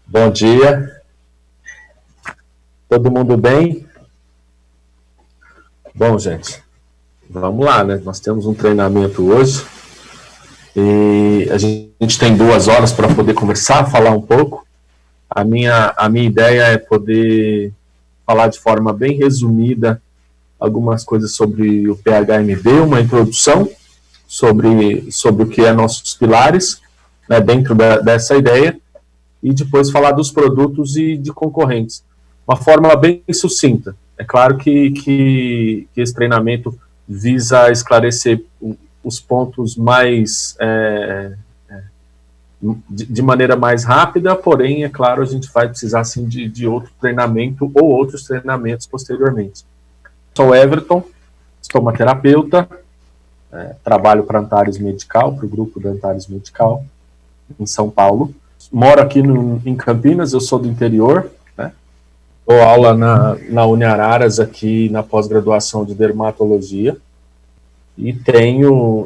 Bom dia, todo mundo bem? Bom, gente, vamos lá, né? Nós temos um treinamento hoje e a gente tem 2 horas para poder conversar, falar um pouco. A minha ideia é poder falar de forma bem resumida algumas coisas sobre o PHMB, uma introdução sobre o que é nossos pilares, né, dentro dessa ideia, e depois falar dos produtos e de concorrentes. Uma forma bem sucinta. É claro que esse treinamento visa esclarecer os pontos mais de maneira mais rápida, porém, é claro, a gente vai precisar sim de outro treinamento ou outros treinamentos posteriormente. Sou Everton, estomaterapeuta, trabalho para Antares Medical, para o grupo da Antares Medical, em São Paulo. Moro aqui em Campinas, eu sou do interior, né? Dou aula na Uniararas aqui na pós-graduação de dermatologia e tenho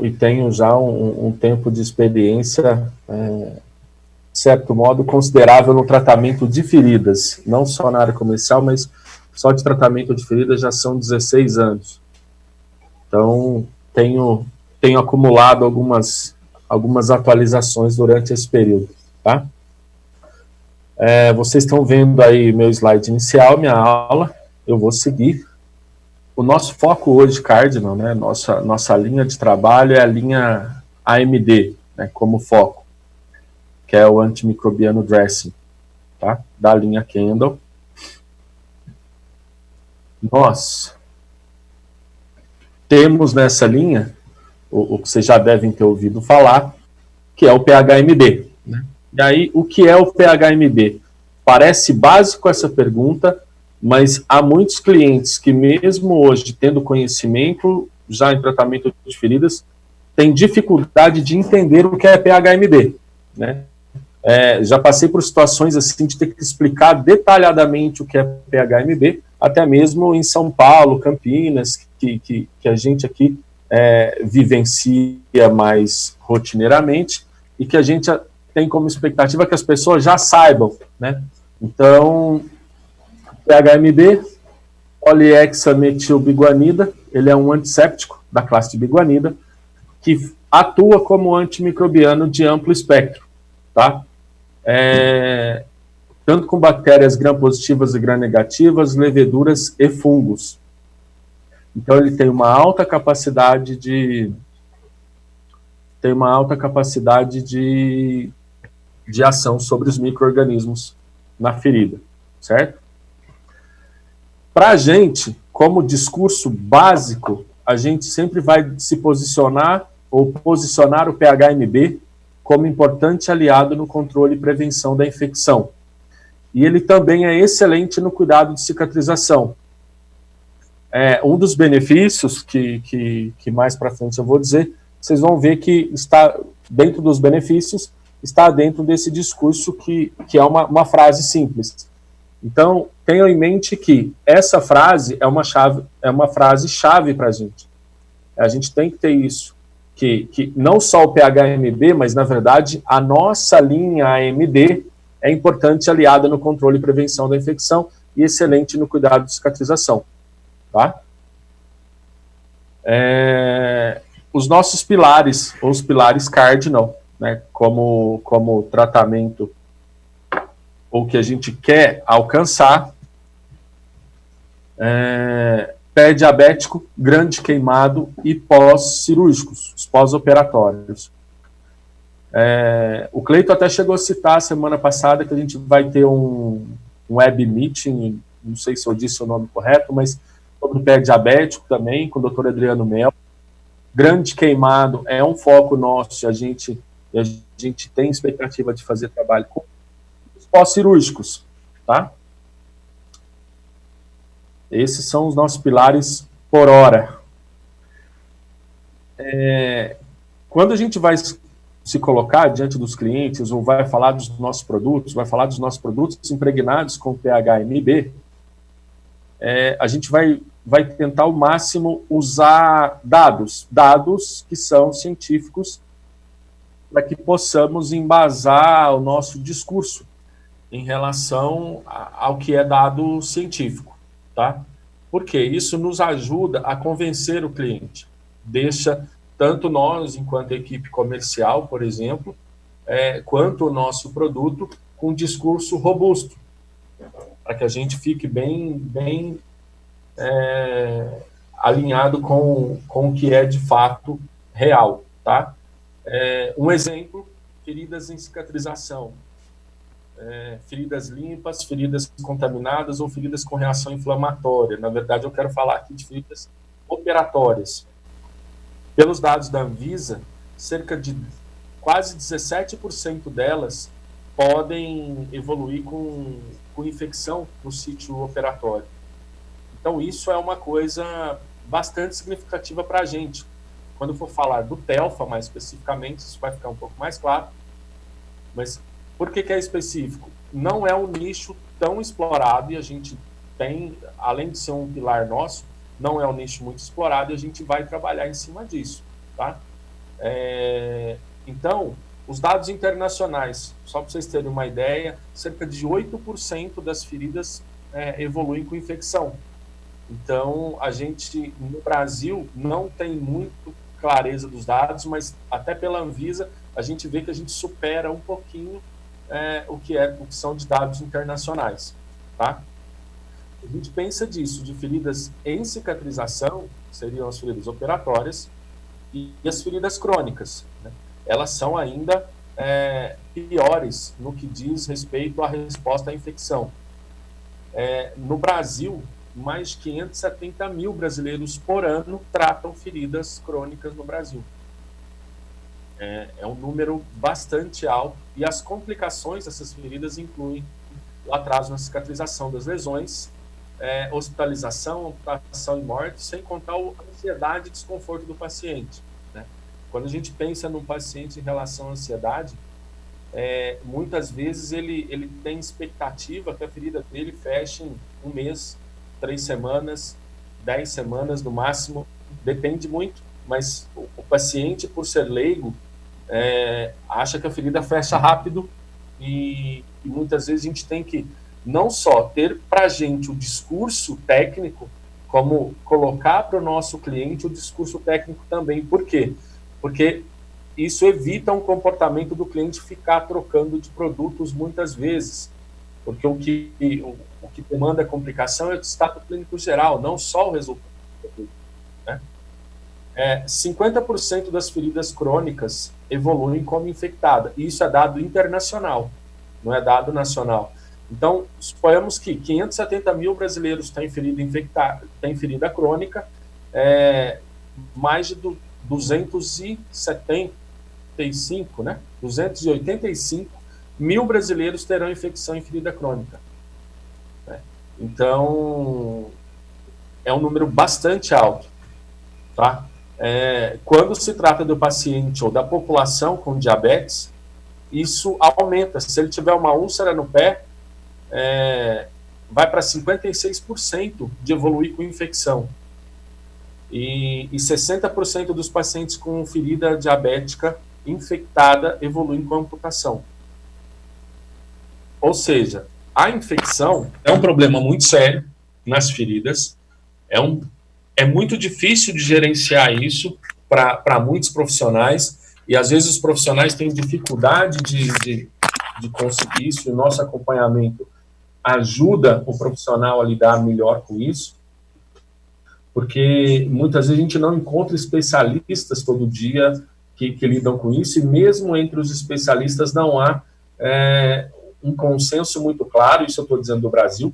já um tempo de experiência, de certo modo, considerável no tratamento de feridas, não só na área comercial, mas só de tratamento de feridas já são 16 anos. Então, tenho acumulado algumas atualizações durante esse período, tá? Vocês estão vendo aí meu slide inicial, minha aula, eu vou seguir. O nosso foco hoje, Cardinal, né, nossa linha de trabalho é a linha AMD, né, como foco, que é o antimicrobiano dressing, tá, da linha Candle. Nós temos nessa linha, o que vocês já devem ter ouvido falar, que é o PHMB, né? E aí, o que é o PHMB? Parece básico essa pergunta, mas há muitos clientes que, mesmo hoje, tendo conhecimento já em tratamento de feridas, têm dificuldade de entender o que é PHMB, né? Já passei por situações assim de ter que explicar detalhadamente o que é PHMB, até mesmo em São Paulo, Campinas, que a gente aqui vivencia mais rotineiramente e que a gente tem como expectativa que as pessoas já saibam, né? Então, PHMB, polihexametilbiguanida, ele é um antisséptico da classe de biguanida, que atua como antimicrobiano de amplo espectro, tá? Tanto com bactérias gram-positivas e gram-negativas, leveduras e fungos. Então, ele tem uma alta capacidade de ação sobre os micro-organismos na ferida, certo? Para a gente, como discurso básico, a gente sempre vai se posicionar ou posicionar o PHMB como importante aliado no controle e prevenção da infecção. E ele também é excelente no cuidado de cicatrização. Um dos benefícios que mais para frente eu vou dizer, vocês vão ver que está dentro dos benefícios, está dentro desse discurso que é uma frase simples. Então, tenham em mente que essa frase é uma frase-chave para a gente. A gente tem que ter isso, que não só o PHMB, mas, na verdade, a nossa linha AMD é importante aliada no controle e prevenção da infecção e excelente no cuidado de cicatrização. Tá? Os nossos pilares, ou os pilares cardinal, né, como tratamento ou que a gente quer alcançar, pé diabético, grande queimado e pós-cirúrgicos, os pós-operatórios. O Cleito até chegou a citar semana passada que a gente vai ter um web meeting, não sei se eu disse o nome correto, mas sobre o pé diabético também, com o Dr. Adriano Mel. Grande queimado é um foco nosso, a gente tem expectativa de fazer trabalho com os pós-cirúrgicos, tá? Esses são os nossos pilares por hora. Quando a gente vai se colocar diante dos clientes ou vai falar dos nossos produtos, impregnados com PHMB, a gente vai tentar ao máximo usar dados que são científicos para que possamos embasar o nosso discurso. em relação ao que é dado científico, tá? Porque isso nos ajuda a convencer o cliente. Deixa tanto nós, enquanto equipe comercial, por exemplo, quanto o nosso produto com um discurso robusto, para que a gente fique bem alinhado com o que é de fato real, tá? Um exemplo, feridas em cicatrização. Feridas limpas, feridas contaminadas ou feridas com reação inflamatória. Na verdade, eu quero falar aqui de feridas operatórias. Pelos dados da Anvisa, cerca de quase 17% delas podem evoluir com infecção no sítio operatório. Então, isso é uma coisa bastante significativa para a gente. Quando eu for falar do TELFA, mais especificamente, isso vai ficar um pouco mais claro. Mas por que é específico? Não é um nicho tão explorado e a gente tem, além de ser um pilar nosso, não é um nicho muito explorado e a gente vai trabalhar em cima disso, tá? Então, os dados internacionais, só para vocês terem uma ideia, cerca de 8% das feridas evoluem com infecção. Então, a gente, no Brasil, não tem muito clareza dos dados, mas até pela Anvisa, a gente vê que a gente supera um pouquinho o que são de dados internacionais, tá? A gente pensa disso, de feridas em cicatrização, que seriam as feridas operatórias, e as feridas crônicas, né? Elas são ainda piores no que diz respeito à resposta à infecção. No Brasil, mais de 570 mil brasileiros por ano tratam feridas crônicas no Brasil. É um número bastante alto, e as complicações dessas feridas incluem o atraso na cicatrização das lesões, hospitalização, amputação e morte, sem contar a ansiedade e desconforto do paciente, né? Quando a gente pensa num paciente em relação à ansiedade, muitas vezes ele tem expectativa que a ferida dele feche em 1 mês, 3 semanas, 10 semanas no máximo, depende muito, mas o paciente, por ser leigo, acha que a ferida fecha rápido e muitas vezes a gente tem que não só ter para a gente o discurso técnico, como colocar para o nosso cliente o discurso técnico também. Por quê? Porque isso evita um comportamento do cliente ficar trocando de produtos muitas vezes, porque o que demanda complicação é o estado clínico geral, não só o resultado do produto, né? 50% das feridas crônicas evoluem como infectada. E isso é dado internacional, não é dado nacional. Então, suponhamos que 570 mil brasileiros têm ferida crônica, mais de 275, né? 285 mil brasileiros terão infecção em ferida crônica, né? Então, é um número bastante alto, tá? Quando se trata do paciente ou da população com diabetes, isso aumenta. Se ele tiver uma úlcera no pé, vai para 56% de evoluir com infecção. E 60% dos pacientes com ferida diabética infectada evoluem com amputação. Ou seja, a infecção é um problema muito sério nas feridas, é muito difícil de gerenciar isso para muitos profissionais, e às vezes os profissionais têm dificuldade de conseguir isso, e o nosso acompanhamento ajuda o profissional a lidar melhor com isso, porque muitas vezes a gente não encontra especialistas todo dia que lidam com isso, e mesmo entre os especialistas não há um consenso muito claro, isso eu estou dizendo do Brasil,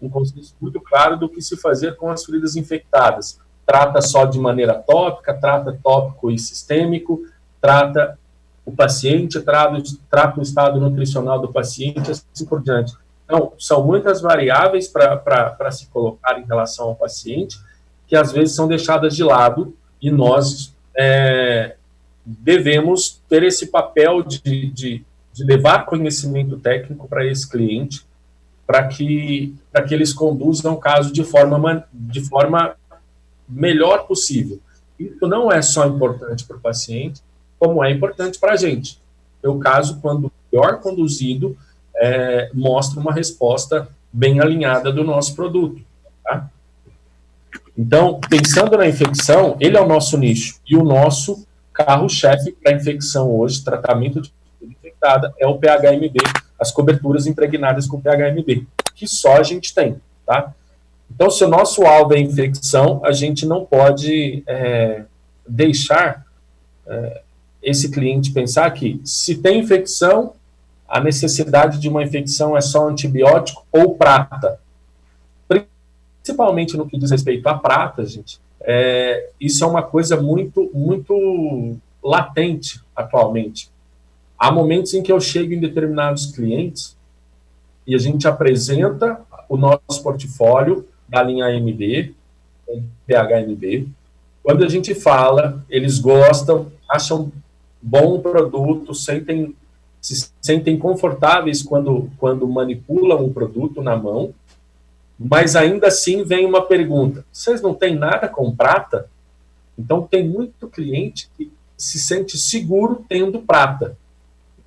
um consenso muito claro do que se fazer com as feridas infectadas. Trata só de maneira tópica, trata tópico e sistêmico, trata o paciente, trata o estado nutricional do paciente, assim por diante. Então, são muitas variáveis para se colocar em relação ao paciente, que às vezes são deixadas de lado, e nós devemos ter esse papel de levar conhecimento técnico para esse cliente, para que eles conduzam o caso de forma melhor possível. Isso não é só importante para o paciente, como é importante para a gente. O caso, quando melhor conduzido, mostra uma resposta bem alinhada do nosso produto. Tá? Então, pensando na infecção, ele é o nosso nicho. E o nosso carro-chefe para infecção hoje, tratamento de ferida infectada, é o PHMB, as coberturas impregnadas com PHMB, que só a gente tem. Tá? Então, se o nosso alvo é infecção, a gente não pode deixar esse cliente pensar que, se tem infecção, a necessidade de uma infecção é só antibiótico ou prata. Principalmente no que diz respeito à prata, gente, isso é uma coisa muito, muito latente atualmente. Há momentos em que eu chego em determinados clientes e a gente apresenta o nosso portfólio da linha AMB, PHMB. Quando a gente fala, eles gostam, acham bom o produto, se sentem confortáveis quando manipulam o produto na mão, mas ainda assim vem uma pergunta: vocês não têm nada com prata? Então tem muito cliente que se sente seguro tendo prata.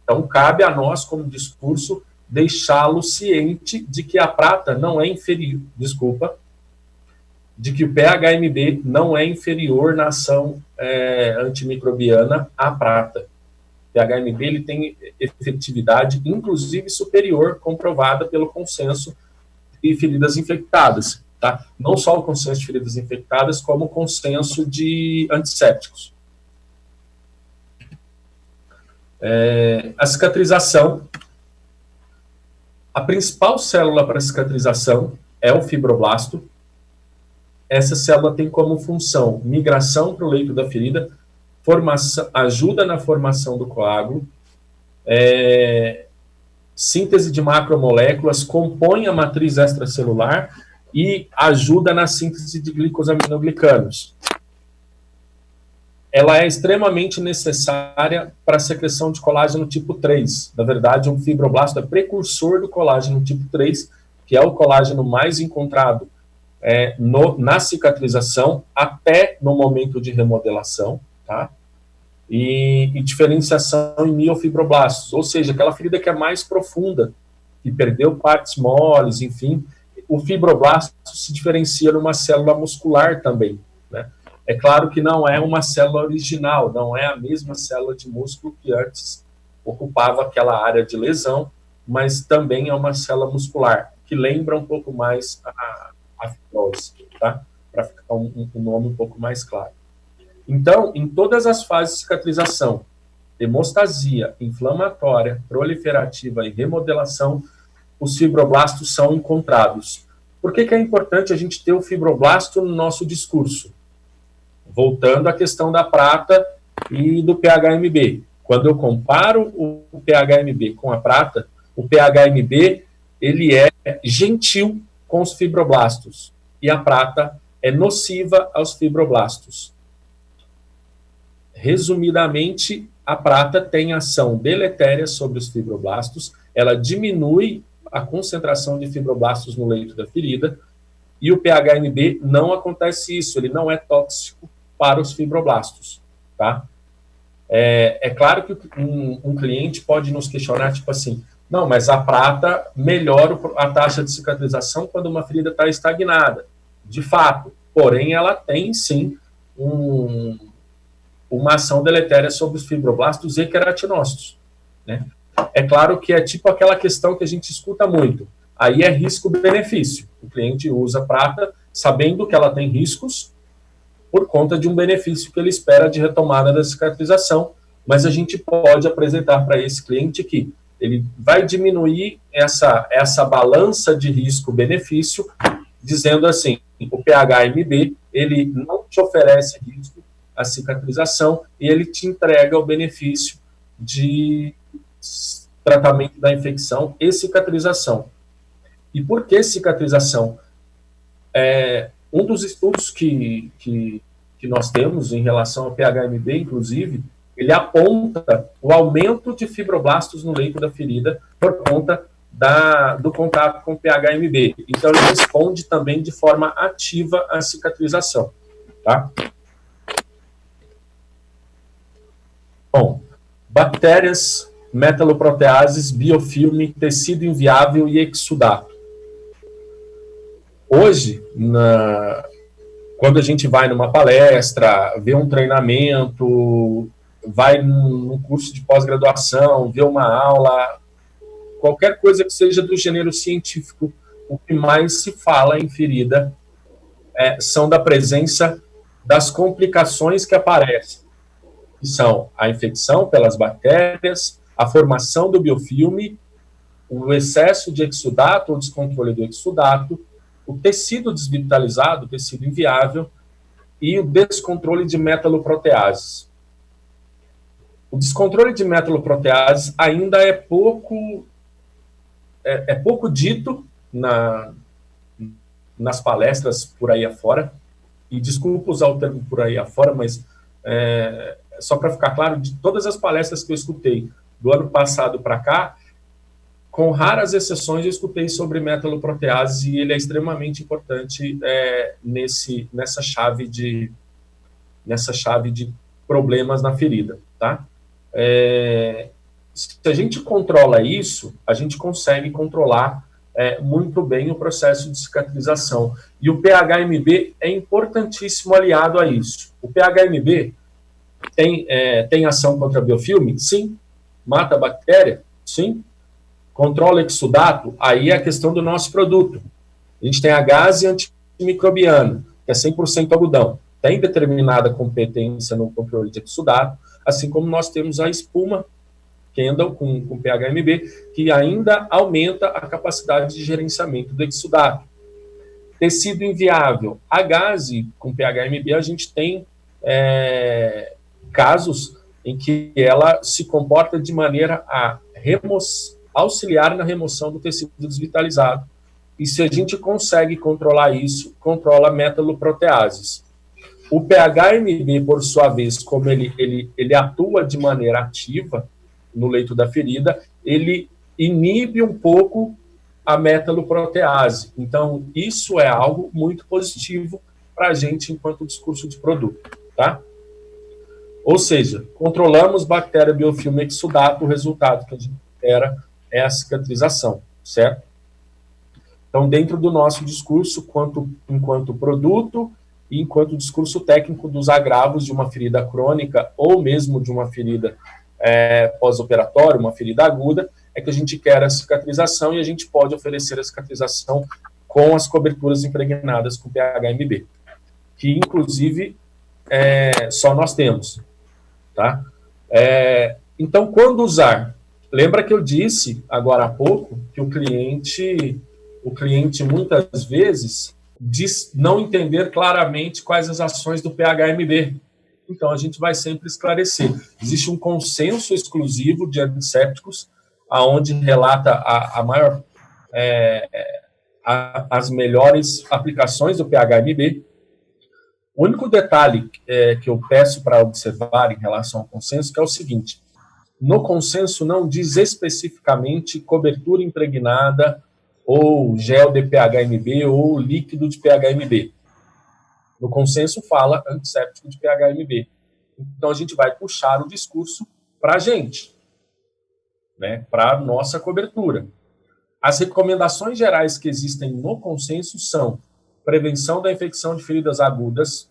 Então cabe a nós, como discurso, deixá-lo ciente de que a prata não é inferior, de que o PHMB não é inferior na ação antimicrobiana à prata. O PHMB ele tem efetividade, inclusive superior, comprovada pelo consenso de feridas infectadas. Tá? Não só o consenso de feridas infectadas, como o consenso de antissépticos. A cicatrização. A principal célula para cicatrização é o fibroblasto. Essa célula tem como função migração para o leito da ferida, ajuda na formação do coágulo, síntese de macromoléculas, compõe a matriz extracelular e ajuda na síntese de glicosaminoglicanos. Ela é extremamente necessária para a secreção de colágeno tipo 3. Na verdade, um fibroblasto é precursor do colágeno tipo 3, que é o colágeno mais encontrado na cicatrização até no momento de remodelação, tá? E diferenciação em miofibroblastos, ou seja, aquela ferida que é mais profunda, que perdeu partes moles, enfim, o fibroblasto se diferencia numa célula muscular também, né? É claro que não é uma célula original, não é a mesma célula de músculo que antes ocupava aquela área de lesão, mas também é uma célula muscular, que lembra um pouco mais a fibrose, tá? Para ficar um nome um pouco mais claro. Então, em todas as fases de cicatrização, hemostasia, inflamatória, proliferativa e remodelação, os fibroblastos são encontrados. Por que é importante a gente ter o fibroblasto no nosso discurso? Voltando à questão da prata e do PHMB. Quando eu comparo o PHMB com a prata, o PHMB ele é gentil com os fibroblastos e a prata é nociva aos fibroblastos. Resumidamente, a prata tem ação deletéria sobre os fibroblastos, ela diminui a concentração de fibroblastos no leito da ferida, e o PHMB não acontece isso, ele não é tóxico para os fibroblastos, tá? É claro que um cliente pode nos questionar, tipo assim, não, mas a prata melhora a taxa de cicatrização quando uma ferida está estagnada. De fato, porém ela tem sim uma ação deletéria sobre os fibroblastos e queratinócitos, né? É claro que é tipo aquela questão que a gente escuta muito. Aí é risco-benefício. O cliente usa prata sabendo que ela tem riscos por conta de um benefício que ele espera de retomada da cicatrização, mas a gente pode apresentar para esse cliente que ele vai diminuir essa balança de risco-benefício, dizendo assim, o PHMB, ele não te oferece risco à cicatrização e ele te entrega o benefício de tratamento da infecção e cicatrização. E por que cicatrização? Um dos estudos que nós temos em relação ao PHMB, inclusive, ele aponta o aumento de fibroblastos no leito da ferida por conta do contato com o PHMB. Então, ele responde também de forma ativa à cicatrização. Tá? Bom, bactérias metaloproteases, biofilme, tecido inviável e exudato. Hoje, quando a gente vai numa palestra, vê um treinamento, vai num curso de pós-graduação, vê uma aula, qualquer coisa que seja do gênero científico, o que mais se fala em ferida são da presença das complicações que aparecem, que são a infecção pelas bactérias, a formação do biofilme, o excesso de exudato ou descontrole do exudato, o tecido desvitalizado, o tecido inviável, e o descontrole de metaloproteases. O descontrole de metaloproteases ainda é pouco dito nas palestras por aí afora, e desculpa usar o termo por aí afora, mas só para ficar claro, de todas as palestras que eu escutei do ano passado para cá, com raras exceções, eu escutei sobre metaloproteases e ele é extremamente importante nessa chave de problemas na ferida, tá? Se a gente controla isso, a gente consegue controlar muito bem o processo de cicatrização. E o PHMB é importantíssimo aliado a isso. O PHMB tem ação contra biofilme? Sim. Mata a bactéria? Sim. Controla exudato? Aí é a questão do nosso produto. A gente tem a gase antimicrobiana, que é 100% algodão. Tem determinada competência no controle de exudato, assim como nós temos a espuma Kendall com PHMB, que ainda aumenta a capacidade de gerenciamento do exudato. Tecido inviável. A gase com PHMB, a gente tem casos em que ela se comporta de maneira a auxiliar na remoção do tecido desvitalizado. E se a gente consegue controlar isso, controla metaloproteases. O PHMB, por sua vez, como ele atua de maneira ativa no leito da ferida, ele inibe um pouco a metaloprotease. Então, isso é algo muito positivo para a gente enquanto discurso de produto, tá? Ou seja, controlamos bactéria, biofilme, exudato, o resultado que a gente espera é a cicatrização, certo? Então, dentro do nosso discurso, enquanto produto e enquanto discurso técnico dos agravos de uma ferida crônica ou mesmo de uma ferida pós-operatória, uma ferida aguda, é que a gente quer a cicatrização e a gente pode oferecer a cicatrização com as coberturas impregnadas com PHMB, que inclusive só nós temos, tá? Então, quando usar? Lembra que eu disse agora há pouco que o cliente muitas vezes diz não entender claramente quais as ações do PHMB. Então, a gente vai sempre esclarecer. Existe um consenso exclusivo de antissépticos, onde relata as melhores aplicações do PHMB. O único detalhe que eu peço para observar em relação ao consenso é o seguinte: no consenso não diz especificamente cobertura impregnada ou gel de PHMB ou líquido de PHMB. No consenso fala antisséptico de PHMB. Então a gente vai puxar o discurso para a gente, né, para a nossa cobertura. As recomendações gerais que existem no consenso são prevenção da infecção de feridas agudas,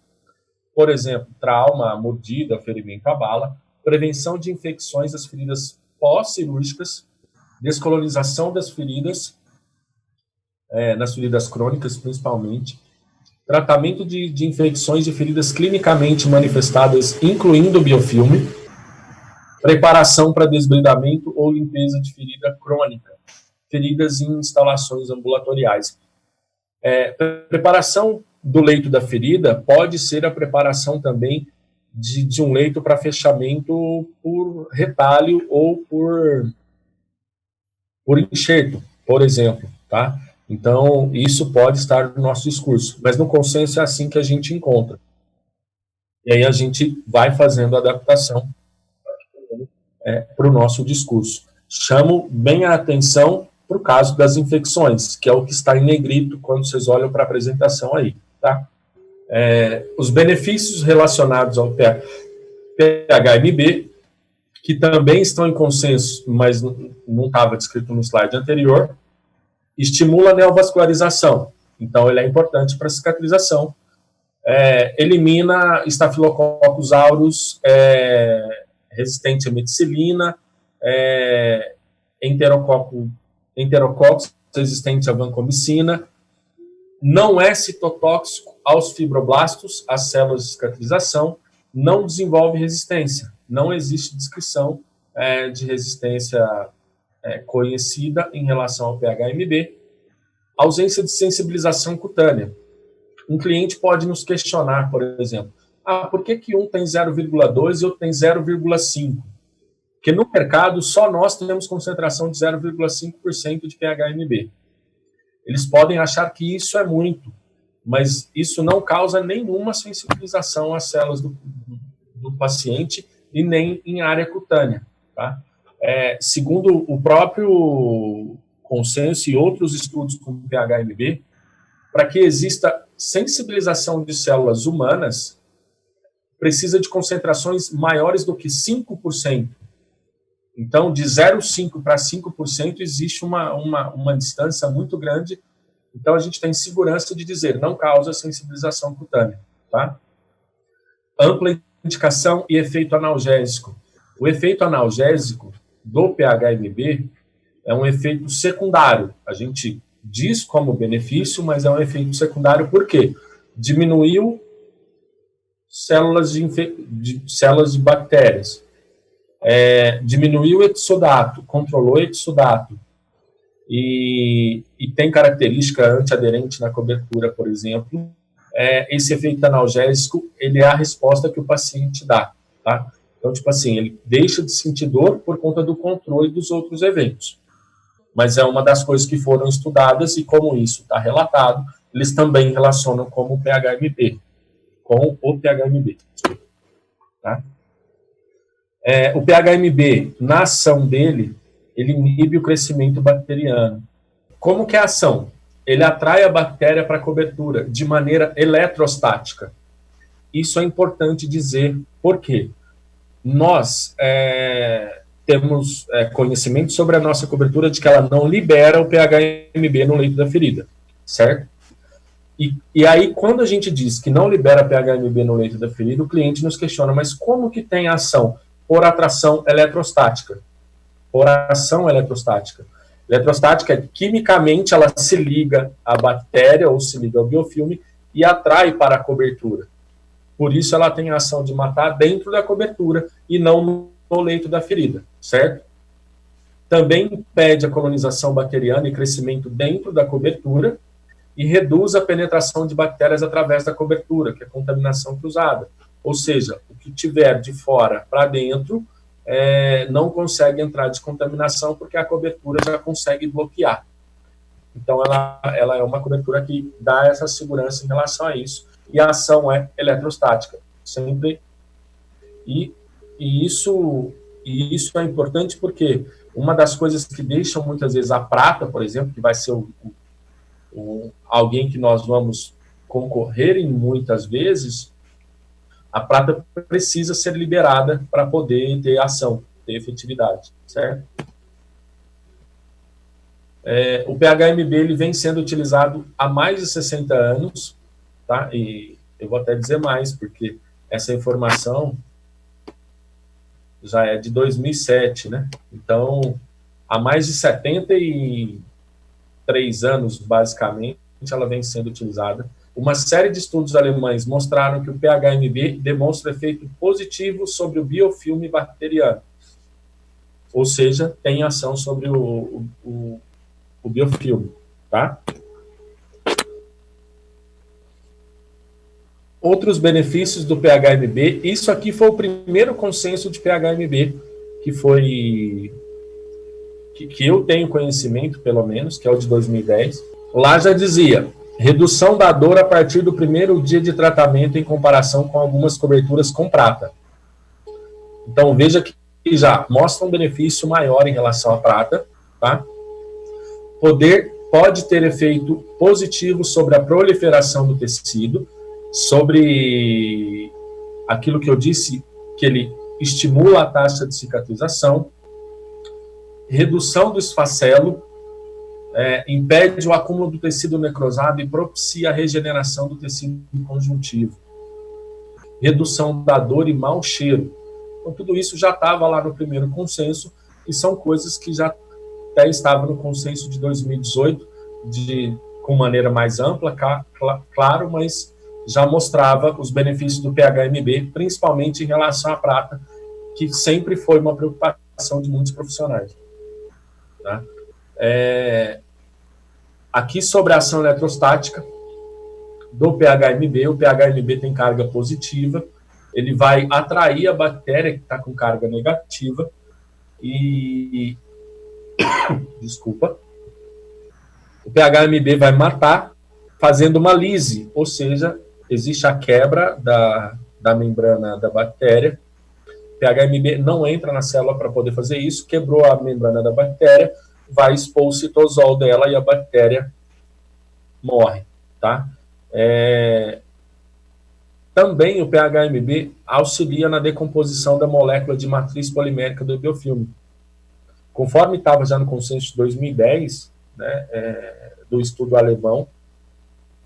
por exemplo, trauma, mordida, ferimento à bala, prevenção de infecções das feridas pós-cirúrgicas, descolonização das feridas, nas feridas crônicas principalmente, tratamento de infecções de feridas clinicamente manifestadas, incluindo biofilme, preparação para desbridamento ou limpeza de ferida crônica, feridas em instalações ambulatoriais. Preparação do leito da ferida pode ser a preparação também de um leito para fechamento por retalho ou por enxerto, por exemplo, tá? Então, isso pode estar no nosso discurso, mas no consenso é assim que a gente encontra. E aí a gente vai fazendo a adaptação para o nosso discurso. Chamo bem a atenção para o caso das infecções, que é o que está em negrito quando vocês olham para a apresentação aí, tá? Os benefícios relacionados ao PHMB que também estão em consenso, mas não estava descrito no slide anterior, estimula a neovascularização. Então, ele é importante para a cicatrização. Elimina Staphylococcus aureus resistente à meticilina, enterococcus resistente à vancomicina. Não é citotóxico aos fibroblastos, às células de cicatrização, não desenvolve resistência. Não existe descrição de resistência conhecida em relação ao PHMB. Ausência de sensibilização cutânea. Um cliente pode nos questionar, por exemplo, por que um tem 0,2 e outro tem 0,5? Porque no mercado só nós temos concentração de 0,5% de PHMB. Eles podem achar que isso é muito, mas isso não causa nenhuma sensibilização às células do paciente e nem em área cutânea. Tá? Segundo o próprio consenso e outros estudos com PHMB, para que exista sensibilização de células humanas, precisa de concentrações maiores do que 5%. Então, de 0,5% para 5% existe uma distância muito grande. Então, a gente tem segurança de dizer, não causa sensibilização cutânea. Tá? Ampla indicação e efeito analgésico. O efeito analgésico do PHMB é um efeito secundário. A gente diz como benefício, mas é um efeito secundário por quê? Diminuiu células de bactérias. Diminuiu o exudato, controlou o exudato. E tem característica antiaderente na cobertura, por exemplo. Esse efeito analgésico, ele é a resposta que o paciente dá. Tá? Então, tipo assim, ele deixa de sentir dor por conta do controle dos outros eventos. Mas é uma das coisas que foram estudadas e como isso está relatado, eles também relacionam com o PHMB. Tá? O PHMB, na ação dele, ele inibe o crescimento bacteriano. Como que é a ação? Ele atrai a bactéria para a cobertura de maneira eletrostática. Isso é importante dizer, por quê? Nós temos conhecimento sobre a nossa cobertura de que ela não libera o PHMB no leito da ferida, certo? E aí, quando a gente diz que não libera PHMB no leito da ferida, o cliente nos questiona, mas como que tem ação? Por atração eletrostática. Por ação eletrostática. Eletrostática, quimicamente, ela se liga à bactéria ou se liga ao biofilme e atrai para a cobertura. Por isso, ela tem a ação de matar dentro da cobertura e não no leito da ferida, certo? Também impede a colonização bacteriana e crescimento dentro da cobertura e reduz a penetração de bactérias através da cobertura, que é a contaminação cruzada. Ou seja, o que tiver de fora para dentro não consegue entrar de contaminação porque a cobertura já consegue bloquear. Então, ela é uma cobertura que dá essa segurança em relação a isso. E a ação é eletrostática, sempre. E isso é importante porque uma das coisas que deixam muitas vezes a prata, por exemplo, que vai ser alguém que nós vamos concorrer em muitas vezes, a prata precisa ser liberada para poder ter ação, ter efetividade, certo? O PHMB ele vem sendo utilizado há mais de 60 anos, tá? E eu vou até dizer mais, porque essa informação já é de 2007, né? Então, há mais de 73 anos, basicamente, ela vem sendo utilizada. Uma série de estudos alemães mostraram que o PHMB demonstra efeito positivo sobre o biofilme bacteriano. Ou seja, tem ação sobre o biofilme, tá? Outros benefícios do PHMB, isso aqui foi o primeiro consenso de PHMB que eu tenho conhecimento, pelo menos, que é o de 2010. Lá já dizia, redução da dor a partir do primeiro dia de tratamento em comparação com algumas coberturas com prata. Então, veja que já mostra um benefício maior em relação à prata, tá? Pode ter efeito positivo sobre a proliferação do tecido, sobre aquilo que eu disse, que ele estimula a taxa de cicatrização, redução do esfacelo, impede o acúmulo do tecido necrosado e propicia a regeneração do tecido conjuntivo, redução da dor e mau cheiro. Então, tudo isso já estava lá no primeiro consenso e são coisas que já até estavam no consenso de 2018, com maneira mais ampla, claro, mas já mostrava os benefícios do PHMB, principalmente em relação à prata, que sempre foi uma preocupação de muitos profissionais. Tá? Aqui sobre a ação eletrostática do PHMB, o PHMB tem carga positiva, ele vai atrair a bactéria que está com carga negativa e desculpa, o PHMB vai matar fazendo uma lise, ou seja, existe a quebra da membrana da bactéria. O PHMB não entra na célula para poder fazer isso, quebrou a membrana da bactéria, vai expor o citosol dela e a bactéria morre, tá? Também o PHMB auxilia na decomposição da molécula de matriz polimérica do biofilme. Conforme estava já no consenso de 2010, né, do estudo alemão,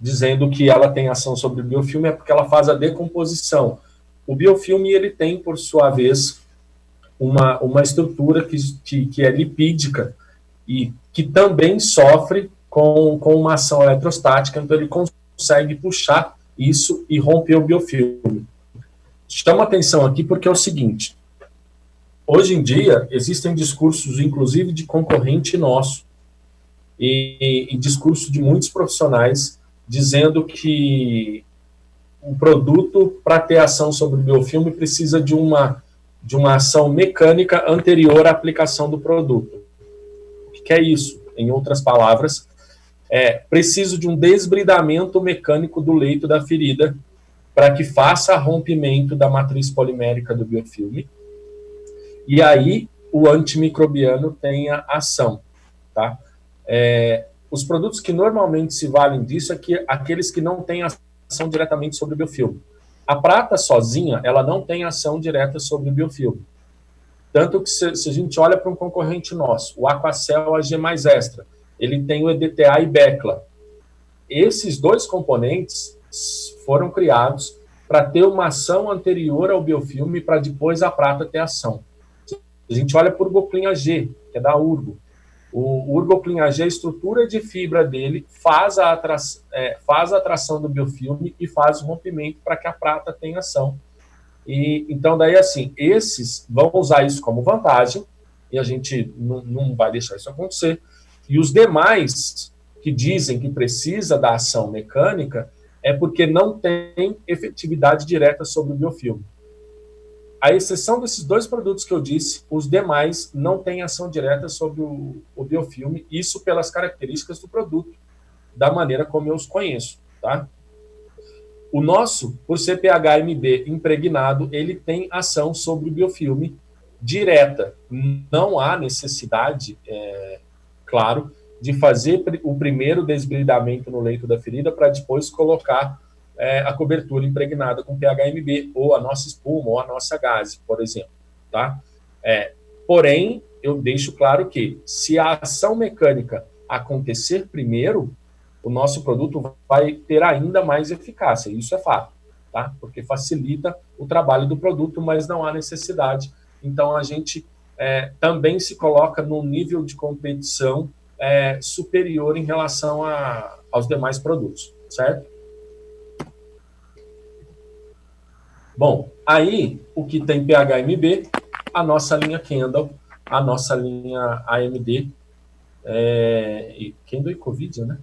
dizendo que ela tem ação sobre o biofilme é porque ela faz a decomposição. O biofilme, ele tem, por sua vez, uma estrutura que é lipídica e que também sofre com uma ação eletrostática, então ele consegue puxar isso e romper o biofilme. Chama atenção aqui porque é o seguinte, hoje em dia existem discursos, inclusive de concorrente nosso, e discurso de muitos profissionais, dizendo que um produto, para ter ação sobre o biofilme, precisa de uma ação mecânica anterior à aplicação do produto. O que é isso? Em outras palavras, preciso de um desbridamento mecânico do leito da ferida para que faça rompimento da matriz polimérica do biofilme e aí o antimicrobiano tenha ação, tá? Os produtos que normalmente se valem disso é aqueles que não têm ação diretamente sobre o biofilme. A prata sozinha, ela não tem ação direta sobre o biofilme. Tanto que se a gente olha para um concorrente nosso, o Aquacel AG mais Extra, ele tem o EDTA e BECLA. Esses dois componentes foram criados para ter uma ação anterior ao biofilme para depois a prata ter ação. A gente olha para o Urgoclin AG, que é da Urgo. O Urgoclin AG, a estrutura de fibra dele faz a atração do biofilme e faz o rompimento para que a prata tenha ação. Então, daí assim, esses vão usar isso como vantagem e a gente não vai deixar isso acontecer. E os demais que dizem que precisa da ação mecânica é porque não tem efetividade direta sobre o biofilme. À exceção desses dois produtos que eu disse, os demais não têm ação direta sobre o biofilme, isso pelas características do produto, da maneira como eu os conheço, tá? O nosso, por ser PHMB impregnado, ele tem ação sobre o biofilme direta. Não há necessidade, claro, de fazer o primeiro desbridamento no leito da ferida para depois colocar a cobertura impregnada com PHMB, ou a nossa espuma, ou a nossa gaze, por exemplo. Tá? Porém, eu deixo claro que, se a ação mecânica acontecer primeiro, o nosso produto vai ter ainda mais eficácia, isso é fato, tá? Porque facilita o trabalho do produto, mas não há necessidade. Então, a gente também se coloca num nível de competição superior em relação aos demais produtos, certo? Bom, aí o que tem PHMB, a nossa linha Kendall, a nossa linha AMD, Kendall e Covid, né?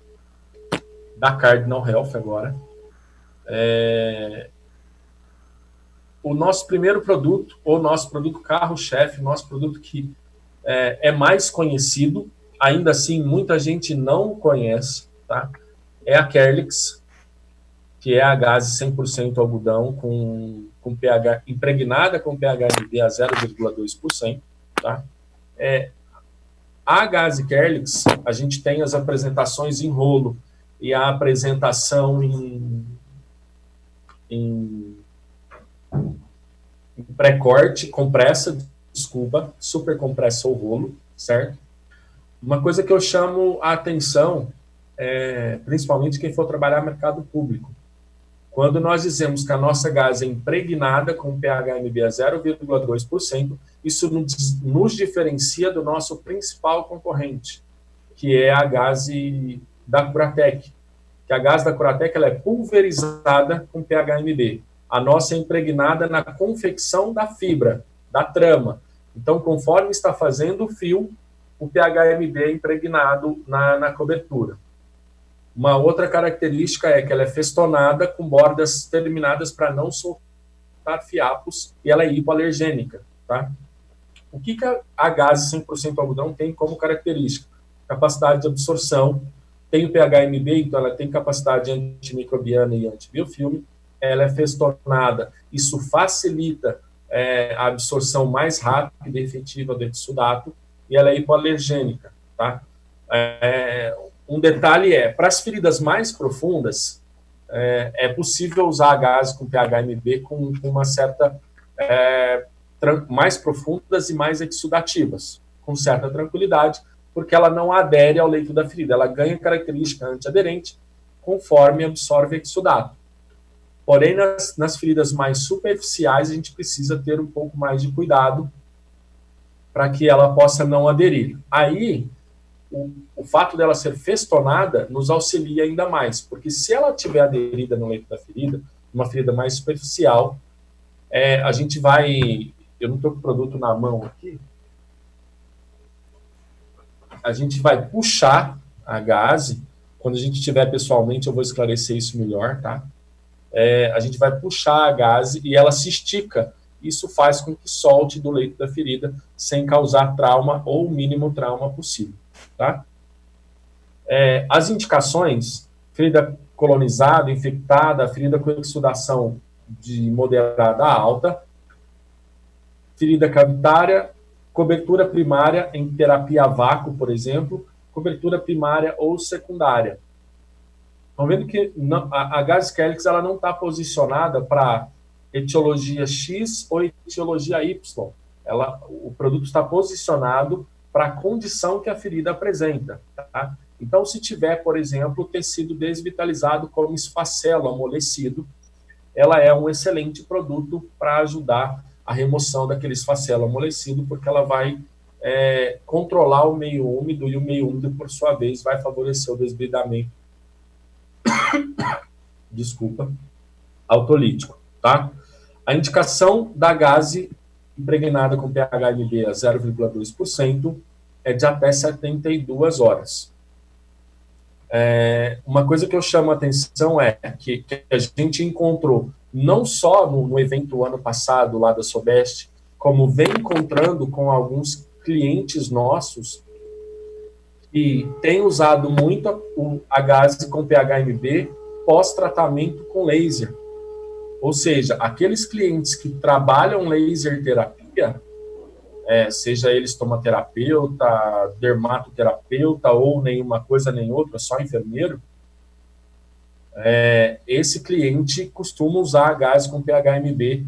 Da Cardinal Health agora. O nosso primeiro produto, o nosso produto carro-chefe, o nosso produto que é mais conhecido, ainda assim muita gente não conhece, tá? É a Kerlix, que é a gaze 100% algodão com pH impregnada com PHMB a 0,2%, tá? A gaze Kerlix, a gente tem as apresentações em rolo e a apresentação em pré-corte, compressa, desculpa, super compressa ou rolo, certo? Uma coisa que eu chamo a atenção, principalmente quem for trabalhar no mercado público, quando nós dizemos que a nossa gase é impregnada com pH-MB a 0,2%, isso nos diferencia do nosso principal concorrente, que é a gase da Curatec. Que a gase da Curatec ela é pulverizada com pH-MB. A nossa é impregnada na confecção da fibra, da trama. Então, conforme está fazendo o fio, o pH-MB é impregnado na cobertura. Uma outra característica é que ela é festonada com bordas terminadas para não soltar fiapos e ela é hipoalergênica. Tá? O que a gase 100% algodão tem como característica? Capacidade de absorção, tem o pH-MB, então ela tem capacidade antimicrobiana e antibiofilme, ela é festonada, isso facilita a absorção mais rápida e efetiva do exudato, e ela é hipoalergênica. Tá? Um detalhe para as feridas mais profundas, é possível usar a gase com pH-MB com uma certa mais profundas e mais exudativas, com certa tranquilidade, porque ela não adere ao leito da ferida, ela ganha característica antiaderente conforme absorve exudato. Porém, nas feridas mais superficiais, a gente precisa ter um pouco mais de cuidado para que ela possa não aderir. Aí, o fato dela ser festonada nos auxilia ainda mais, porque se ela tiver aderida no leito da ferida, uma ferida mais superficial, a gente vai... Eu não estou com o produto na mão aqui. A gente vai puxar a gase. Quando a gente estiver pessoalmente, eu vou esclarecer isso melhor, tá? A gente vai puxar a gase e ela se estica. Isso faz com que solte do leito da ferida sem causar trauma ou o mínimo trauma possível, tá? As indicações: ferida colonizada, infectada, ferida com exudação de moderada a alta, ferida cavitária, cobertura primária em terapia a vácuo, por exemplo, cobertura primária ou secundária. Estão vendo que a gase Calyx ela não está posicionada para etiologia X ou etiologia Y. O produto está posicionado para a condição que a ferida apresenta. Tá? Então, se tiver, por exemplo, tecido desvitalizado como esfacelo amolecido, ela é um excelente produto para ajudar a remoção daquele esfacelo amolecido, porque ela vai controlar o meio úmido, e o meio úmido, por sua vez, vai favorecer o desbridamento autolítico. Tá? A indicação da gase impregnada com pH-MB a 0,2% é de até 72 horas. Uma coisa que eu chamo a atenção é que a gente encontrou, não só no evento ano passado lá da Sobest, como vem encontrando com alguns clientes nossos que têm usado muito a gase com pH-MB pós-tratamento com laser. Ou seja, aqueles clientes que trabalham laser terapia, seja ele estomaterapeuta, dermatoterapeuta ou nenhuma coisa nem outra, só enfermeiro, esse cliente costuma usar a gase com pH-MB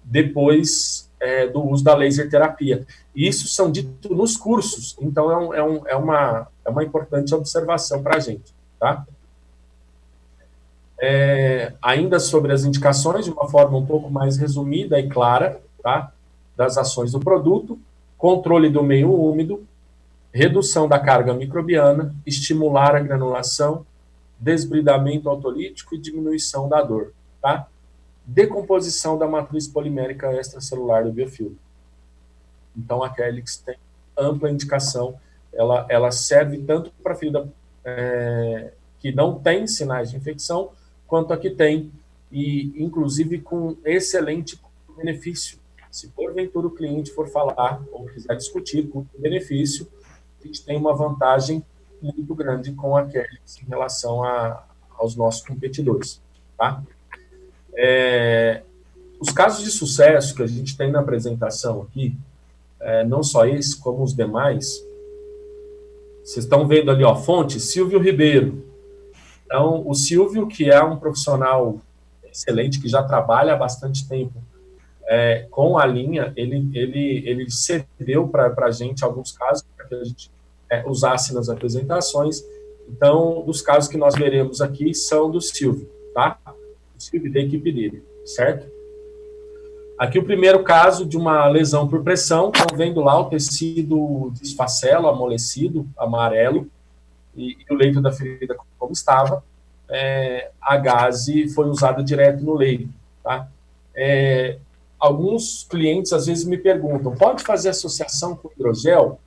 depois do uso da laser terapia. Isso são dito nos cursos, então é uma importante observação para a gente. Tá? Ainda sobre as indicações, de uma forma um pouco mais resumida e clara, tá? Das ações do produto: controle do meio úmido, redução da carga microbiana, estimular a granulação, desbridamento autolítico e diminuição da dor. Tá? Decomposição da matriz polimérica extracelular do biofilme. Então, a Calyx tem ampla indicação, ela serve tanto para ferida que não tem sinais de infecção, quanto a que tem, e inclusive com excelente benefício. Se porventura o cliente for falar ou quiser discutir custo-benefício, a gente tem uma vantagem muito grande com a Calyx em relação aos nossos competidores. Tá? Os casos de sucesso que a gente tem na apresentação aqui, não só esse, como os demais, vocês estão vendo ali, fonte, Silvio Ribeiro. Então, o Silvio, que é um profissional excelente, que já trabalha há bastante tempo com a linha, ele cedeu para a gente alguns casos, para que a gente usasse nas apresentações. Então, os casos que nós veremos aqui são do Silvio, tá? O Silvio da equipe dele, certo? Aqui o primeiro caso de uma lesão por pressão, estão vendo lá o tecido desfacelo, amolecido, amarelo, e o leito da ferida como estava. A gase foi usada direto no leito, tá? Alguns clientes às vezes me perguntam, pode fazer associação com hidrogel?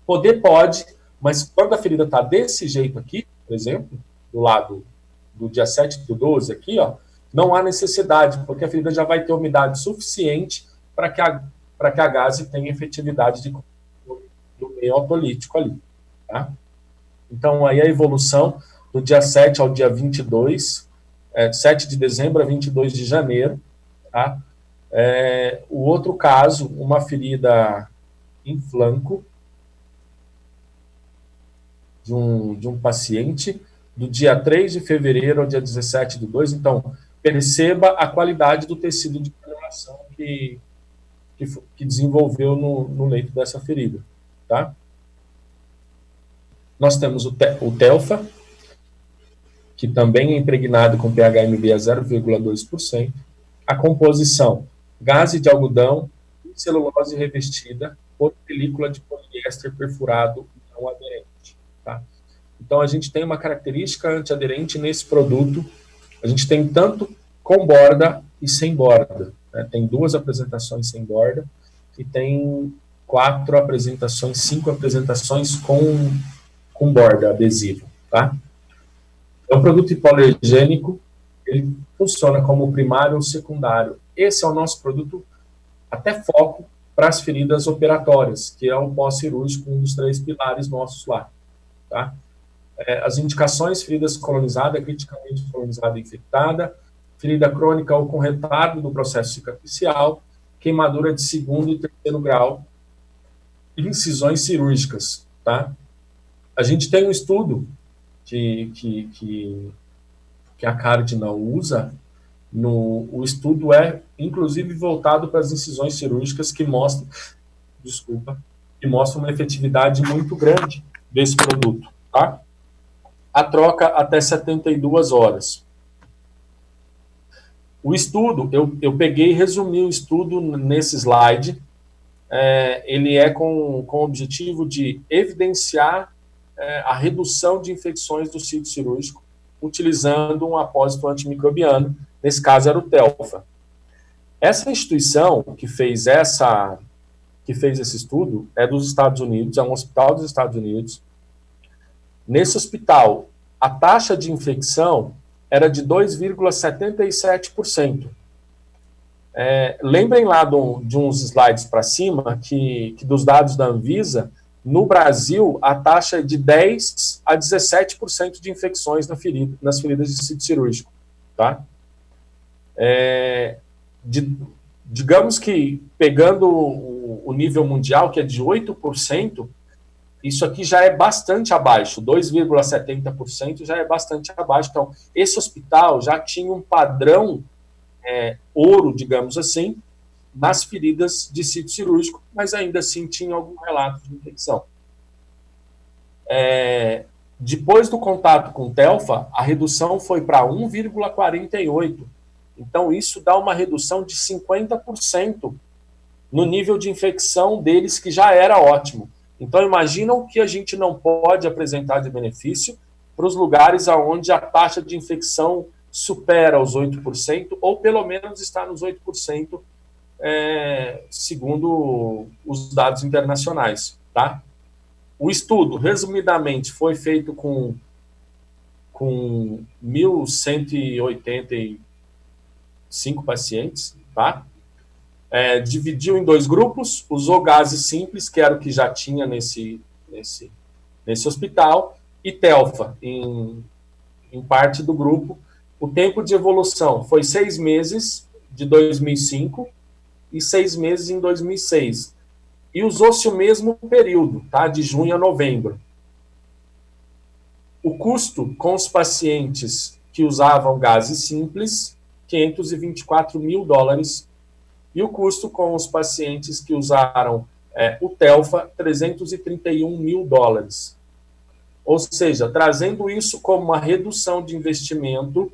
Poder pode, mas quando a ferida está desse jeito aqui, por exemplo, do lado do dia 7/12 aqui, ó, não há necessidade, porque a ferida já vai ter umidade suficiente para que a gase tenha efetividade do meio autolítico ali, tá? Então, aí a evolução do dia 7 ao dia 22, 7 de dezembro a 22 de janeiro, tá? O outro caso, uma ferida em flanco de um paciente, do dia 3 de fevereiro ao dia 17/2. Então, perceba a qualidade do tecido de granulação que desenvolveu no leito dessa ferida, tá? Nós temos o Telfa, que também é impregnado com pH-MB a 0,2%. A composição, gase de algodão e celulose revestida por película de poliéster perfurado não aderente, tá? Então, a gente tem uma característica antiaderente nesse produto. A gente tem tanto com borda e sem borda, né? Tem 2 apresentações sem borda e tem 4 apresentações, 5 apresentações com borda adesiva, tá? É um produto hipoalergênico, ele funciona como primário ou secundário. Esse é o nosso produto até foco para as feridas operatórias, que é o pós-cirúrgico, um dos 3 pilares nossos lá, tá? As indicações: feridas colonizada, criticamente colonizada e infectada, ferida crônica ou com retardo do processo cicatricial, queimadura de 2º e 3º grau, incisões cirúrgicas, tá? A gente tem um estudo que a Cardinal usa. O estudo é, inclusive, voltado para as incisões cirúrgicas, que mostram uma efetividade muito grande desse produto, tá? A troca até 72 horas. O estudo, eu peguei e resumi o estudo nesse slide. Ele é com o objetivo de evidenciar a redução de infecções do sítio cirúrgico utilizando um apósito antimicrobiano, nesse caso era o Telfa. Essa instituição que fez esse estudo é dos Estados Unidos, é um hospital dos Estados Unidos. Nesse hospital, a taxa de infecção era de 2,77%. Lembrem lá de uns slides para cima, que dos dados da Anvisa, no Brasil, a taxa é de 10% a 17% de infecções nas feridas de sítio cirúrgico, tá? Digamos que, pegando o nível mundial, que é de 8%, isso aqui já é bastante abaixo, 2,70% já é bastante abaixo. Então, esse hospital já tinha um padrão ouro, digamos assim, nas feridas de sítio cirúrgico, mas ainda assim tinha algum relato de infecção. Depois do contato com o Telfa, a redução foi para 1,48%. Então, isso dá uma redução de 50% no nível de infecção deles, que já era ótimo. Então, imaginam o que a gente não pode apresentar de benefício para os lugares onde a taxa de infecção supera os 8%, ou pelo menos está nos 8%, segundo os dados internacionais, tá? O estudo, resumidamente, foi feito com 1.185 pacientes, tá? Dividiu em 2 grupos, usou gases simples, que era o que já tinha nesse hospital, e Telfa, em parte do grupo. O tempo de evolução foi 6 meses, de 2005, e 6 meses em 2006. E usou-se o mesmo período, tá? De junho a novembro. O custo com os pacientes que usavam gases simples, $524 mil E o custo com os pacientes que usaram o Telfa, $331 mil. Ou seja, trazendo isso como uma redução de investimento,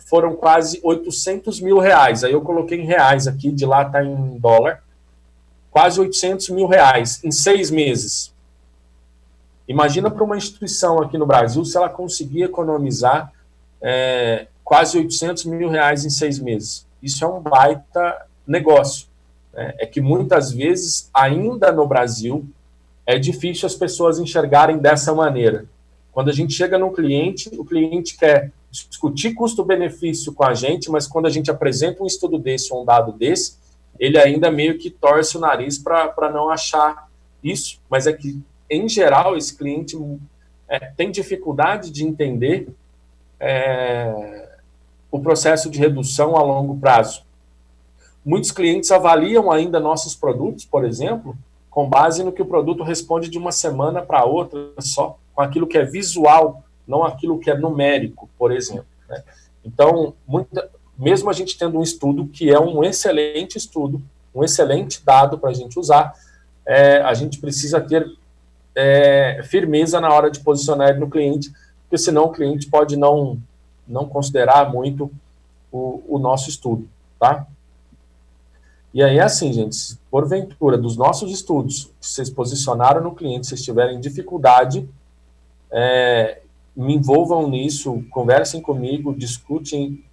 foram quase R$800 mil. Aí eu coloquei em reais aqui, de lá está em dólar. Quase R$800 mil em 6 meses. Imagina para uma instituição aqui no Brasil se ela conseguir economizar quase R$800 mil em 6 meses. Isso é um baita negócio. É que muitas vezes, ainda no Brasil, é difícil as pessoas enxergarem dessa maneira. Quando a gente chega no cliente, o cliente quer discutir custo-benefício com a gente, mas quando a gente apresenta um estudo desse ou um dado desse, ele ainda meio que torce o nariz para não achar isso. Mas é que, em geral, esse cliente tem dificuldade de entender o processo de redução a longo prazo. Muitos clientes avaliam ainda nossos produtos, por exemplo, com base no que o produto responde de uma semana para outra só, com aquilo que é visual, não aquilo que é numérico, por exemplo. Né? Então, mesmo a gente tendo um estudo que é um excelente estudo, um excelente dado para a gente usar, a gente precisa ter firmeza na hora de posicionar ele no cliente, porque senão o cliente pode não considerar muito o nosso estudo, tá? E aí, assim, gente, se porventura dos nossos estudos, que vocês posicionaram no cliente, se vocês tiverem dificuldade, me envolvam nisso, conversem comigo, discutem,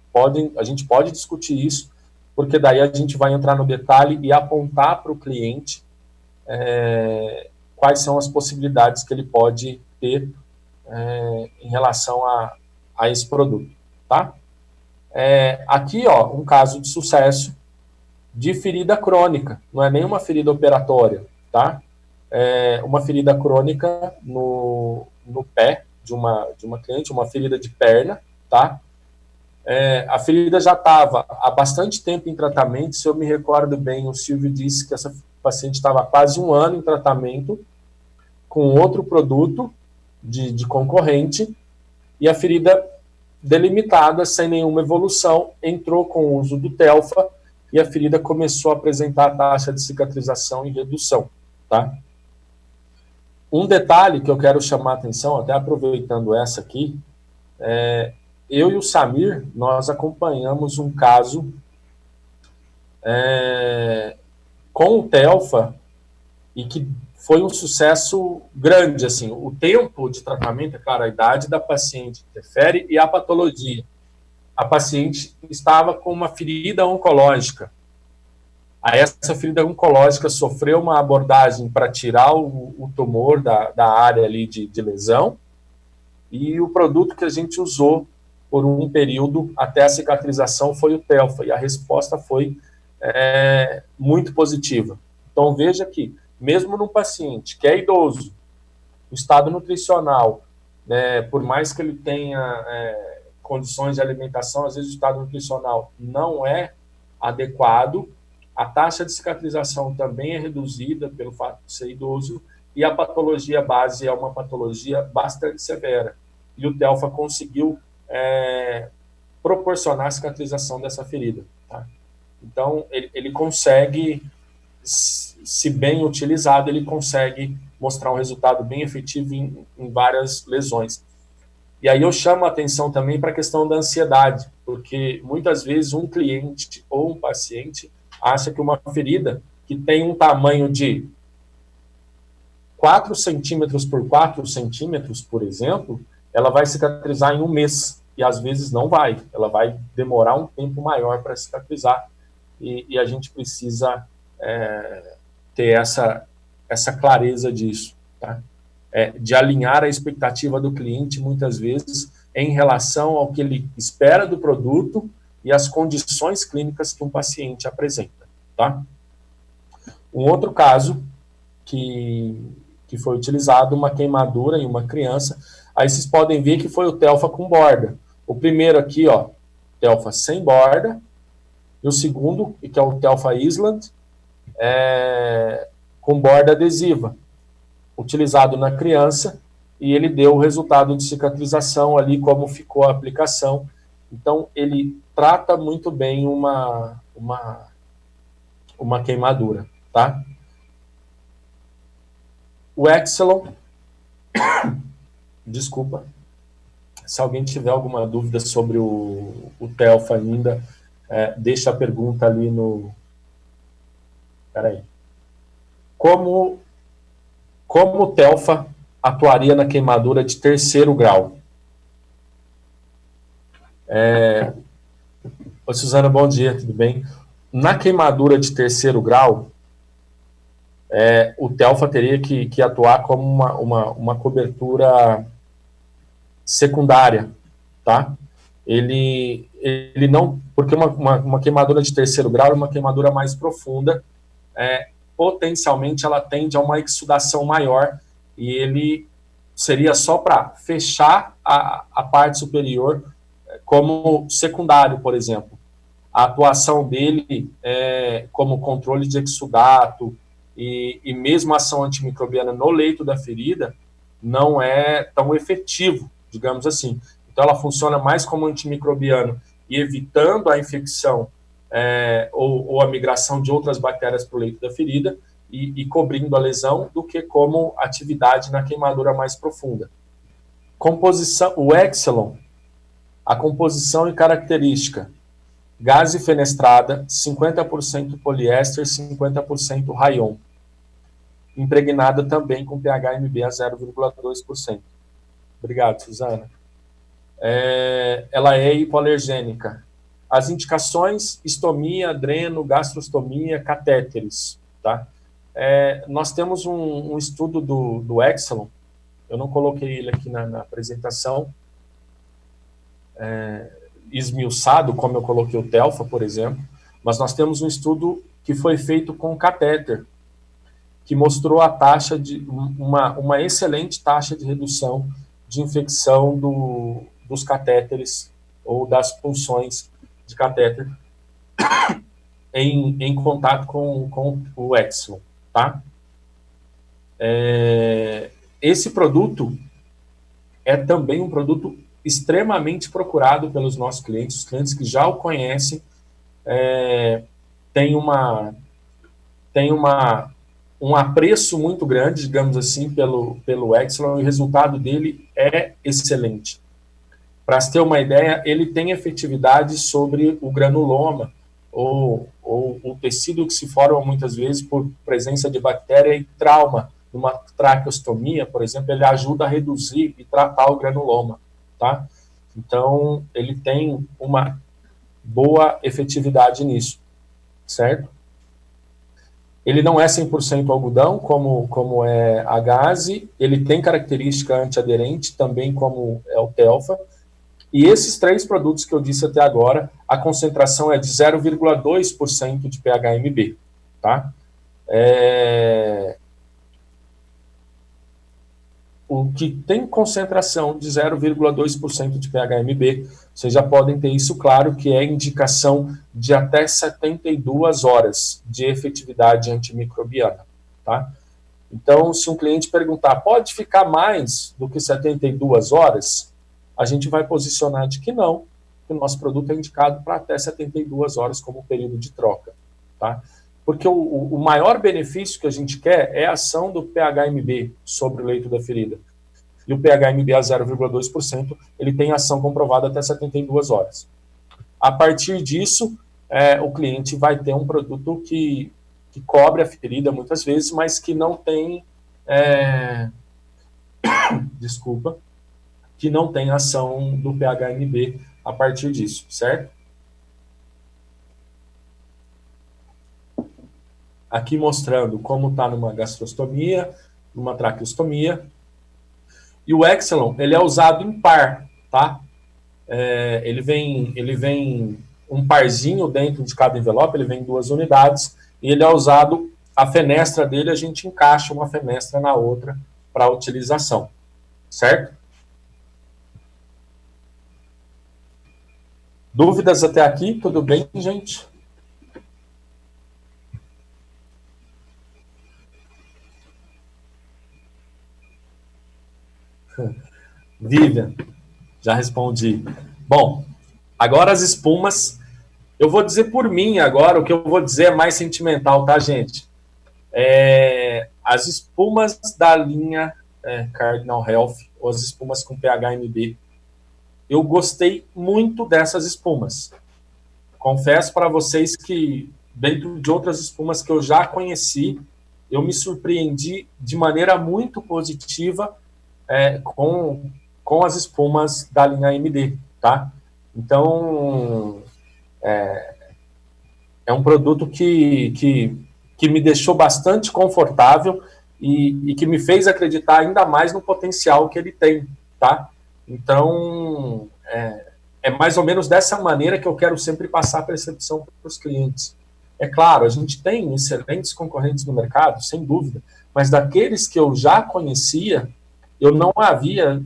a gente pode discutir isso, porque daí a gente vai entrar no detalhe e apontar para o cliente quais são as possibilidades que ele pode ter em relação a esse produto, tá? Aqui, ó, um caso de sucesso de ferida crônica, não é nem uma ferida operatória, tá? Uma ferida crônica no pé de uma cliente, uma ferida de perna, tá? A ferida já estava há bastante tempo em tratamento, se eu me recordo bem, o Silvio disse que essa paciente estava quase 1 ano em tratamento com outro produto de concorrente, e a ferida delimitada, sem nenhuma evolução, entrou com o uso do Telfa, e a ferida começou a apresentar a taxa de cicatrização em redução, tá? Um detalhe que eu quero chamar a atenção, até aproveitando essa aqui, eu e o Samir, nós acompanhamos um caso com o Telfa, e que foi um sucesso grande, assim, o tempo de tratamento, é claro, a idade da paciente interfere, e a patologia. A paciente estava com uma ferida oncológica. Essa ferida oncológica sofreu uma abordagem para tirar o tumor da área ali de lesão, e o produto que a gente usou por um período até a cicatrização foi o Telfa, e a resposta foi muito positiva. Então, veja que, mesmo num paciente que é idoso, o estado nutricional, por mais que ele tenha condições de alimentação, às vezes o estado nutricional não é adequado, a taxa de cicatrização também é reduzida pelo fato de ser idoso, e a patologia base é uma patologia bastante severa. E o Telfa conseguiu proporcionar a cicatrização dessa ferida. Tá? Então, ele consegue, se bem utilizado, ele consegue mostrar um resultado bem efetivo em várias lesões. E aí eu chamo a atenção também para a questão da ansiedade, porque muitas vezes um cliente ou um paciente acha que uma ferida que tem um tamanho de 4 centímetros por 4 centímetros, por exemplo, ela vai cicatrizar em 1 mês, e às vezes não vai, ela vai demorar um tempo maior para cicatrizar, e a gente precisa ter essa clareza disso, tá? De alinhar a expectativa do cliente, muitas vezes, em relação ao que ele espera do produto e as condições clínicas que um paciente apresenta, tá? Um outro caso que foi utilizado, uma queimadura em uma criança, aí vocês podem ver que foi o Telfa com borda. O primeiro aqui, ó, Telfa sem borda, e o segundo, que é o Telfa Island, com borda adesiva, utilizado na criança, e ele deu o resultado de cicatrização ali, como ficou a aplicação. Então, ele trata muito bem uma uma queimadura, tá? O Exelon, desculpa, se alguém tiver alguma dúvida sobre o Telfa ainda, deixa a pergunta ali no... Peraí. Como o Telfa atuaria na queimadura de terceiro grau? Oi, Suzana, bom dia, tudo bem? Na queimadura de terceiro grau, o Telfa teria que atuar como uma cobertura secundária, tá? Ele não... Porque uma queimadura de terceiro grau é uma queimadura mais profunda, potencialmente ela tende a uma exsudação maior, e ele seria só para fechar a parte superior, como secundário, por exemplo. A atuação dele como controle de exsudato e mesmo a ação antimicrobiana no leito da ferida não é tão efetivo, digamos assim. Então ela funciona mais como antimicrobiano e evitando a infecção ou a migração de outras bactérias para o leito da ferida e cobrindo a lesão, do que como atividade na queimadura mais profunda. Composição, o Exelon, a composição e característica: gaze fenestrada, 50% poliéster, 50% rayon. Impregnada também com pH-MB a 0,2%. Obrigado, Suzana. Ela é hipoalergênica. As indicações: estomia, dreno, gastrostomia, catéteres. Tá? Nós temos um estudo do Exelon, eu não coloquei ele aqui na apresentação, esmiuçado, como eu coloquei o Telfa, por exemplo, mas nós temos um estudo que foi feito com catéter, que mostrou a taxa de uma excelente taxa de redução de infecção dos catéteres ou das punções de catéter em contato com o Exelon, tá? Esse produto é também um produto extremamente procurado pelos nossos clientes. Os clientes que já o conhecem têm um apreço muito grande, digamos assim, pelo Exelon, e o resultado dele é excelente. Para se ter uma ideia, ele tem efetividade sobre o granuloma, ou o tecido que se forma muitas vezes por presença de bactéria e trauma. Numa traqueostomia, por exemplo, ele ajuda a reduzir e tratar o granuloma, tá? Então, ele tem uma boa efetividade nisso, certo? Ele não é 100% algodão, como é a gaze, ele tem característica antiaderente, também como é o Telfa, e esses três produtos que eu disse até agora, a concentração é de 0,2% de pH-MB, tá? O que tem concentração de 0,2% de pH-MB, vocês já podem ter isso claro, que é indicação de até 72 horas de efetividade antimicrobiana, tá? Então, se um cliente perguntar, pode ficar mais do que 72 horas? A gente vai posicionar de que não, que o nosso produto é indicado para até 72 horas como período de troca, tá? Porque o maior benefício que a gente quer é a ação do pH-MB sobre o leito da ferida. E o pH-MB a 0,2%, ele tem ação comprovada até 72 horas. A partir disso, o cliente vai ter um produto que cobre a ferida muitas vezes, mas que não tem... desculpa, que não tem ação do pH-MB a partir disso, certo? Aqui mostrando como está numa gastrostomia, numa traqueostomia. E o Exelon, ele é usado em par, tá? Ele vem um parzinho dentro de cada envelope, ele vem em 2 unidades, e ele é usado, a fenestra dele, a gente encaixa uma fenestra na outra para utilização, certo? Dúvidas até aqui? Tudo bem, gente? Vivian, já respondi. Bom, agora as espumas. Eu vou dizer por mim agora, o que eu vou dizer é mais sentimental, tá, gente? As espumas da linha Cardinal Health, ou as espumas com PHMB, eu gostei muito dessas espumas. Confesso para vocês que, dentro de outras espumas que eu já conheci, eu me surpreendi de maneira muito positiva com as espumas da linha AMD, tá? Então, é um produto que me deixou bastante confortável e que me fez acreditar ainda mais no potencial que ele tem, tá? Então, é mais ou menos dessa maneira que eu quero sempre passar a percepção para os clientes. É claro, a gente tem excelentes concorrentes no mercado, sem dúvida, mas daqueles que eu já conhecia, eu não havia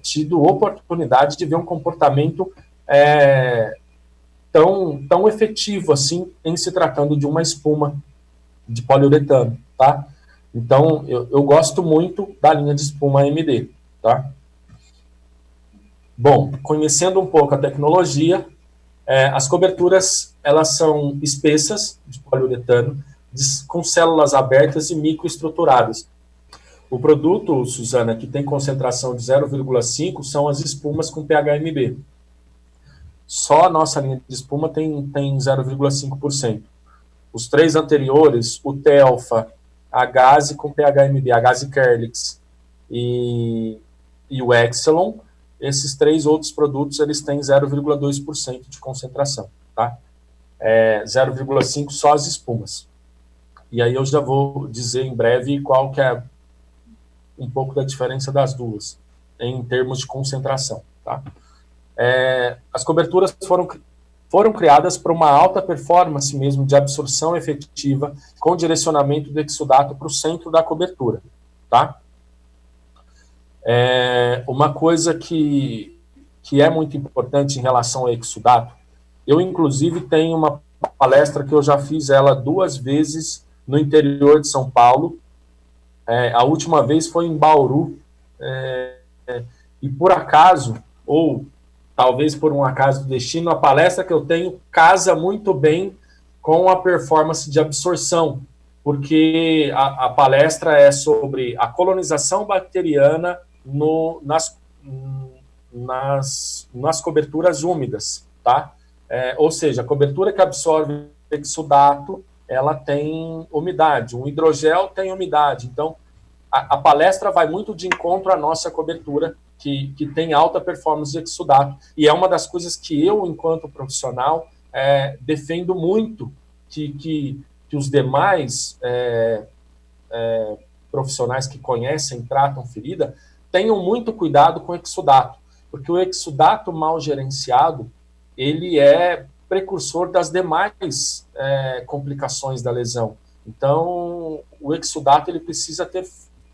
tido oportunidade de ver um comportamento tão efetivo assim em se tratando de uma espuma de poliuretano, tá? Então, eu gosto muito da linha de espuma AMD, tá? Bom, conhecendo um pouco a tecnologia, as coberturas, elas são espessas, de poliuretano, com células abertas e microestruturadas. O produto, Suzana, que tem concentração de 0,5 são as espumas com PHMB. Só a nossa linha de espuma tem 0,5%. Os três anteriores, o Telfa, a Gaze com PHMB, a Gaze Kerlix e o Exelon, esses três outros produtos eles têm 0,2% de concentração, tá? 0,5% só as espumas. E aí eu já vou dizer em breve qual que é um pouco da diferença das duas, em termos de concentração, tá? As coberturas foram criadas para uma alta performance mesmo de absorção efetiva com direcionamento do exudato para o centro da cobertura, tá? Uma coisa que é muito importante em relação ao exudato, eu inclusive tenho uma palestra que eu já fiz ela 2 vezes no interior de São Paulo, a última vez foi em Bauru, e por acaso, ou talvez por um acaso do destino, a palestra que eu tenho casa muito bem com a performance de absorção, porque a palestra é sobre a colonização bacteriana nas coberturas úmidas, tá? Ou seja, a cobertura que absorve exudato, ela tem umidade, um hidrogel tem umidade, então a palestra vai muito de encontro à nossa cobertura, que tem alta performance de exudato, e é uma das coisas que eu, enquanto profissional, defendo muito que os demais profissionais que conhecem, tratam ferida, tenham muito cuidado com o exudato, porque o exudato mal gerenciado, ele é precursor das demais complicações da lesão. Então, o exudato ele precisa ter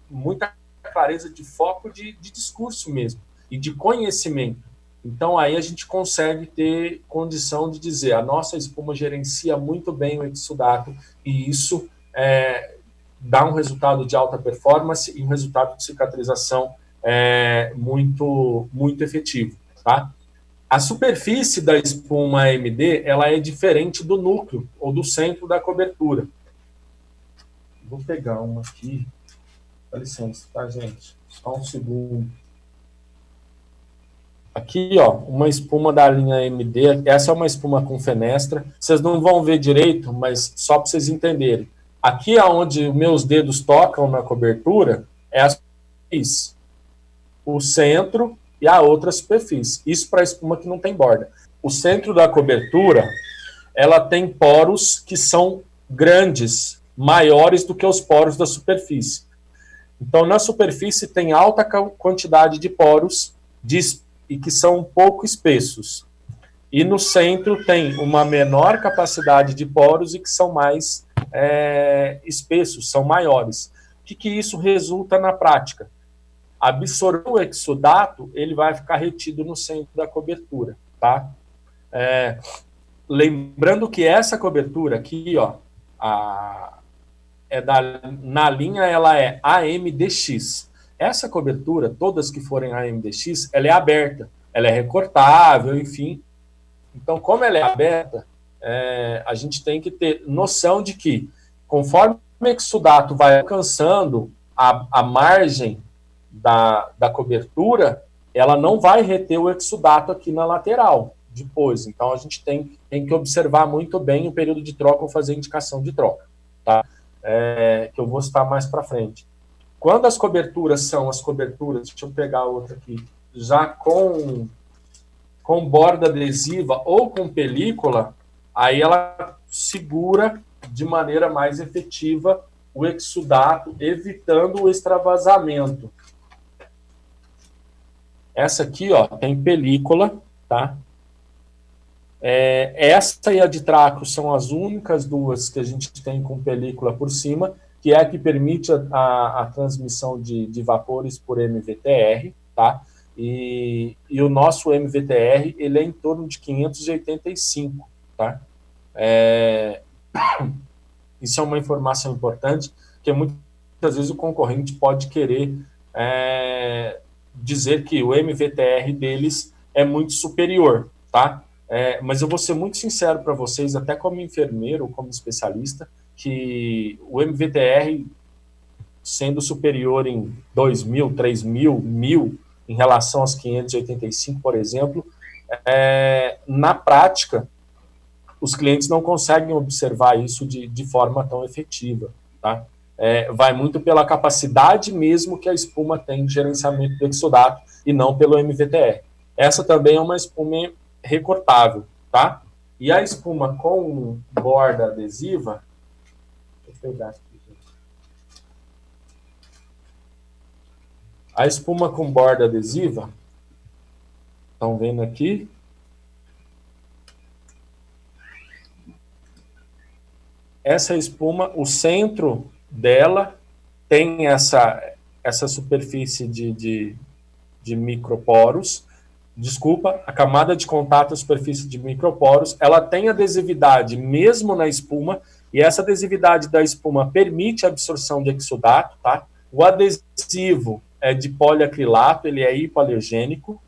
muita clareza de foco de discurso mesmo, e de conhecimento. Então, aí a gente consegue ter condição de dizer, a nossa espuma gerencia muito bem o exudato, e isso dá um resultado de alta performance e um resultado de cicatrização muito, muito efetivo, tá? A superfície da espuma AMD, ela é diferente do núcleo, ou do centro da cobertura. Vou pegar uma aqui. Dá licença, tá, gente? Só um segundo. Aqui, ó, uma espuma da linha AMD. Essa é uma espuma com fenestra. Vocês não vão ver direito, mas só para vocês entenderem. Aqui onde meus dedos tocam na cobertura é a superfície. O centro e a outra superfície. Isso para a espuma que não tem borda. O centro da cobertura, ela tem poros que são grandes, maiores do que os poros da superfície. Então, na superfície tem alta quantidade de poros e que são pouco espessos. E no centro tem uma menor capacidade de poros e que são mais espessos, são maiores. O que isso resulta na prática? Absorver o exudato, ele vai ficar retido no centro da cobertura, tá? Lembrando que essa cobertura aqui, ó, na linha ela é AMDX. Essa cobertura, todas que forem AMDX, ela é aberta, ela é recortável, enfim. Então, como ela é aberta, a gente tem que ter noção de que, conforme o exudato vai alcançando a margem da cobertura, ela não vai reter o exudato aqui na lateral depois. Então, a gente tem que observar muito bem o período de troca ou fazer indicação de troca, tá? Que eu vou citar mais para frente. Quando as coberturas são as coberturas, deixa eu pegar outra aqui, já com borda adesiva ou com película, aí ela segura de maneira mais efetiva o exudato, evitando o extravasamento. Essa aqui, ó, tem película, tá? Essa e a de traco são as únicas duas que a gente tem com película por cima, que é a que permite a transmissão de vapores por MVTR, tá? E o nosso MVTR, ele é em torno de 585, tá? Isso é uma informação importante, porque muitas vezes o concorrente pode querer dizer que o MVTR deles é muito superior, tá? Mas eu vou ser muito sincero para vocês, até como enfermeiro, como especialista, que o MVTR, sendo superior em 2.000, 3.000, 1.000, em relação aos 585, por exemplo, na prática, os clientes não conseguem observar isso de forma tão efetiva, tá? Vai muito pela capacidade mesmo que a espuma tem de gerenciamento do exudato e não pelo MVTR. Essa também é uma espuma recortável, tá? E a espuma com borda adesiva, deixa eu pegar aqui. A espuma com borda adesiva, estão vendo aqui? Essa espuma, o centro dela tem essa superfície de microporos. Desculpa, a camada de contato, a superfície de microporos, ela tem adesividade mesmo na espuma, e essa adesividade da espuma permite a absorção de exudato, tá? O adesivo é de poliacrilato, ele é hipoalergênico.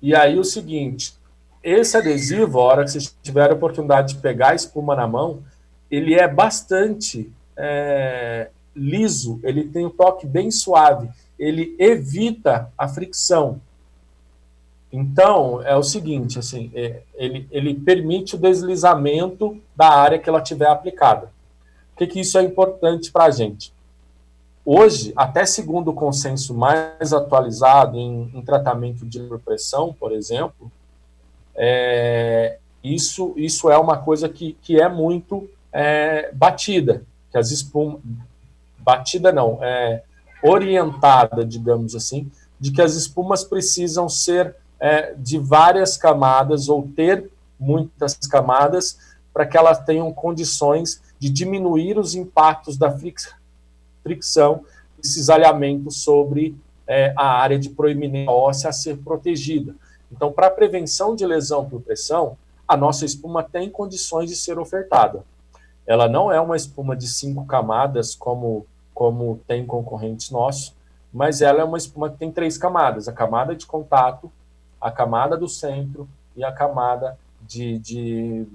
E aí o seguinte, esse adesivo, a hora que vocês tiverem a oportunidade de pegar a espuma na mão, ele é bastante liso, ele tem um toque bem suave, ele evita a fricção. Então, é o seguinte, assim, ele permite o deslizamento da área que ela tiver aplicada. Por que isso é importante para a gente? Hoje, até segundo o consenso mais atualizado em tratamento de pressão, por exemplo, isso é uma coisa que é muito batida, que as espumas... Batida não, orientada, digamos assim, de que as espumas precisam ser de várias camadas ou ter muitas camadas para que elas tenham condições de diminuir os impactos da fricção e cisalhamento sobre a área de proeminência óssea a ser protegida. Então, para a prevenção de lesão por pressão, a nossa espuma tem condições de ser ofertada. Ela não é uma espuma de 5 camadas, como tem concorrentes nossos, mas ela é uma espuma que tem 3 camadas, a camada de contato, a camada do centro e a camada de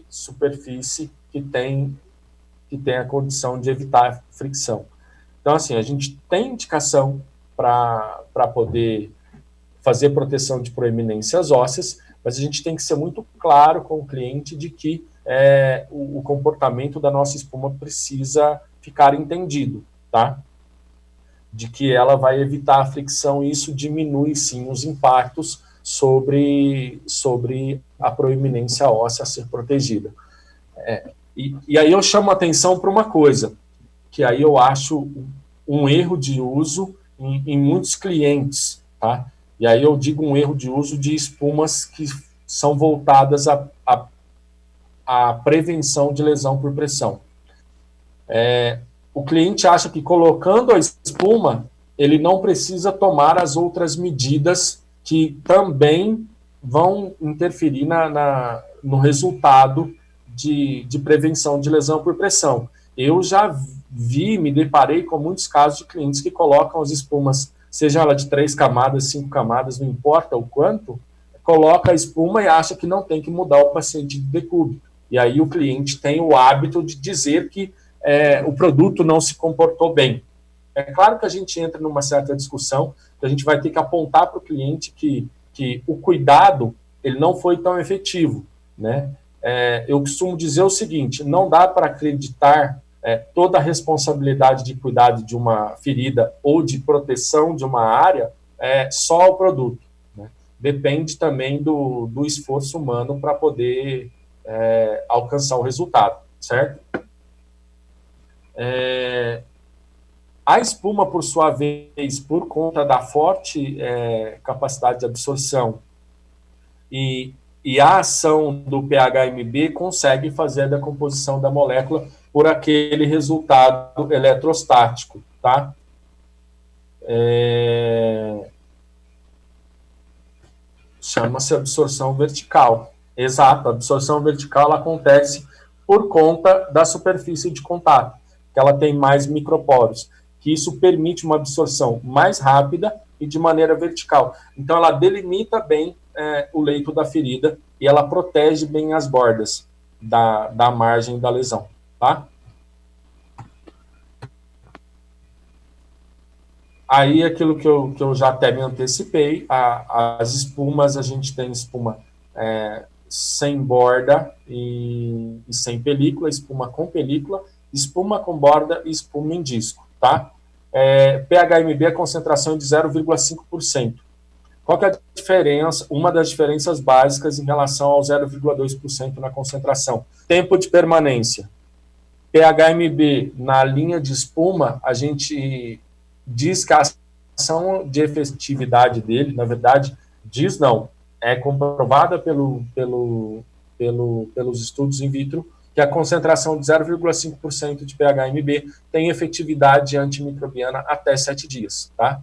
superfície que tem a condição de evitar fricção. Então, assim, a gente tem indicação para poder fazer proteção de proeminências ósseas, mas a gente tem que ser muito claro com o cliente de que o comportamento da nossa espuma precisa ficar entendido, tá? De que ela vai evitar a fricção e isso diminui, sim, os impactos sobre a proeminência óssea a ser protegida. E aí eu chamo a atenção para uma coisa, que aí eu acho um erro de uso em muitos clientes, tá? E aí eu digo um erro de uso de espumas que são voltadas à prevenção de lesão por pressão. O cliente acha que colocando a espuma, ele não precisa tomar as outras medidas que também vão interferir no resultado de prevenção de lesão por pressão. Eu já me deparei com muitos casos de clientes que colocam as espumas, seja ela de 3 camadas, 5 camadas, não importa o quanto, coloca a espuma e acha que não tem que mudar o paciente de decúbito. E aí o cliente tem o hábito de dizer que o produto não se comportou bem. É claro que a gente entra numa certa discussão, que a gente vai ter que apontar para o cliente que o cuidado ele não foi tão efetivo, né? Eu costumo dizer o seguinte, não dá para acreditar toda a responsabilidade de cuidado de uma ferida ou de proteção de uma área só ao produto, né? Depende também do esforço humano para poder alcançar o resultado, certo? A espuma, por sua vez, por conta da forte capacidade de absorção e a ação do PHMB, consegue fazer a decomposição da molécula por aquele resultado eletrostático, tá? Chama-se absorção vertical. Exato, a absorção vertical ela acontece por conta da superfície de contato, que ela tem mais microporos, que isso permite uma absorção mais rápida e de maneira vertical. Então, ela delimita bem o leito da ferida e ela protege bem as bordas da margem da lesão, tá? Aí, aquilo que eu já até me antecipei, as espumas, a gente tem espuma sem borda e sem película, espuma com película, espuma com borda e espuma em disco, tá? PHMB, a concentração é de 0,5%. Qual que é a diferença? Uma das diferenças básicas em relação ao 0,2% na concentração. Tempo de permanência. PHMB, na linha de espuma, a gente diz que a ação de efetividade dele, na verdade, diz não, é comprovada pelos estudos in vitro que a concentração de 0,5% de PHMB tem efetividade antimicrobiana até 7 dias, tá?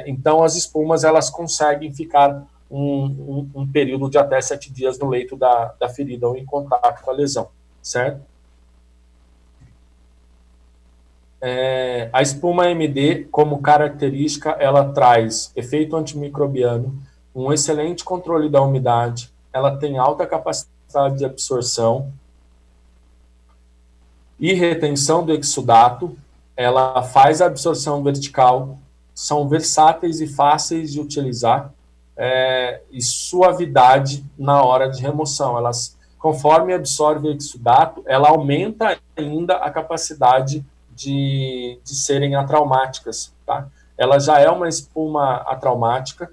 Então, as espumas, elas conseguem ficar um período de até 7 dias no leito da ferida ou em contato com a lesão, certo? A espuma MD, como característica, ela traz efeito antimicrobiano, um excelente controle da umidade, ela tem alta capacidade de absorção e retenção do exudato, ela faz a absorção vertical, são versáteis e fáceis de utilizar, e suavidade na hora de remoção. Elas, conforme absorve o exudato, ela aumenta ainda a capacidade de serem atraumáticas, tá? Ela já é uma espuma atraumática,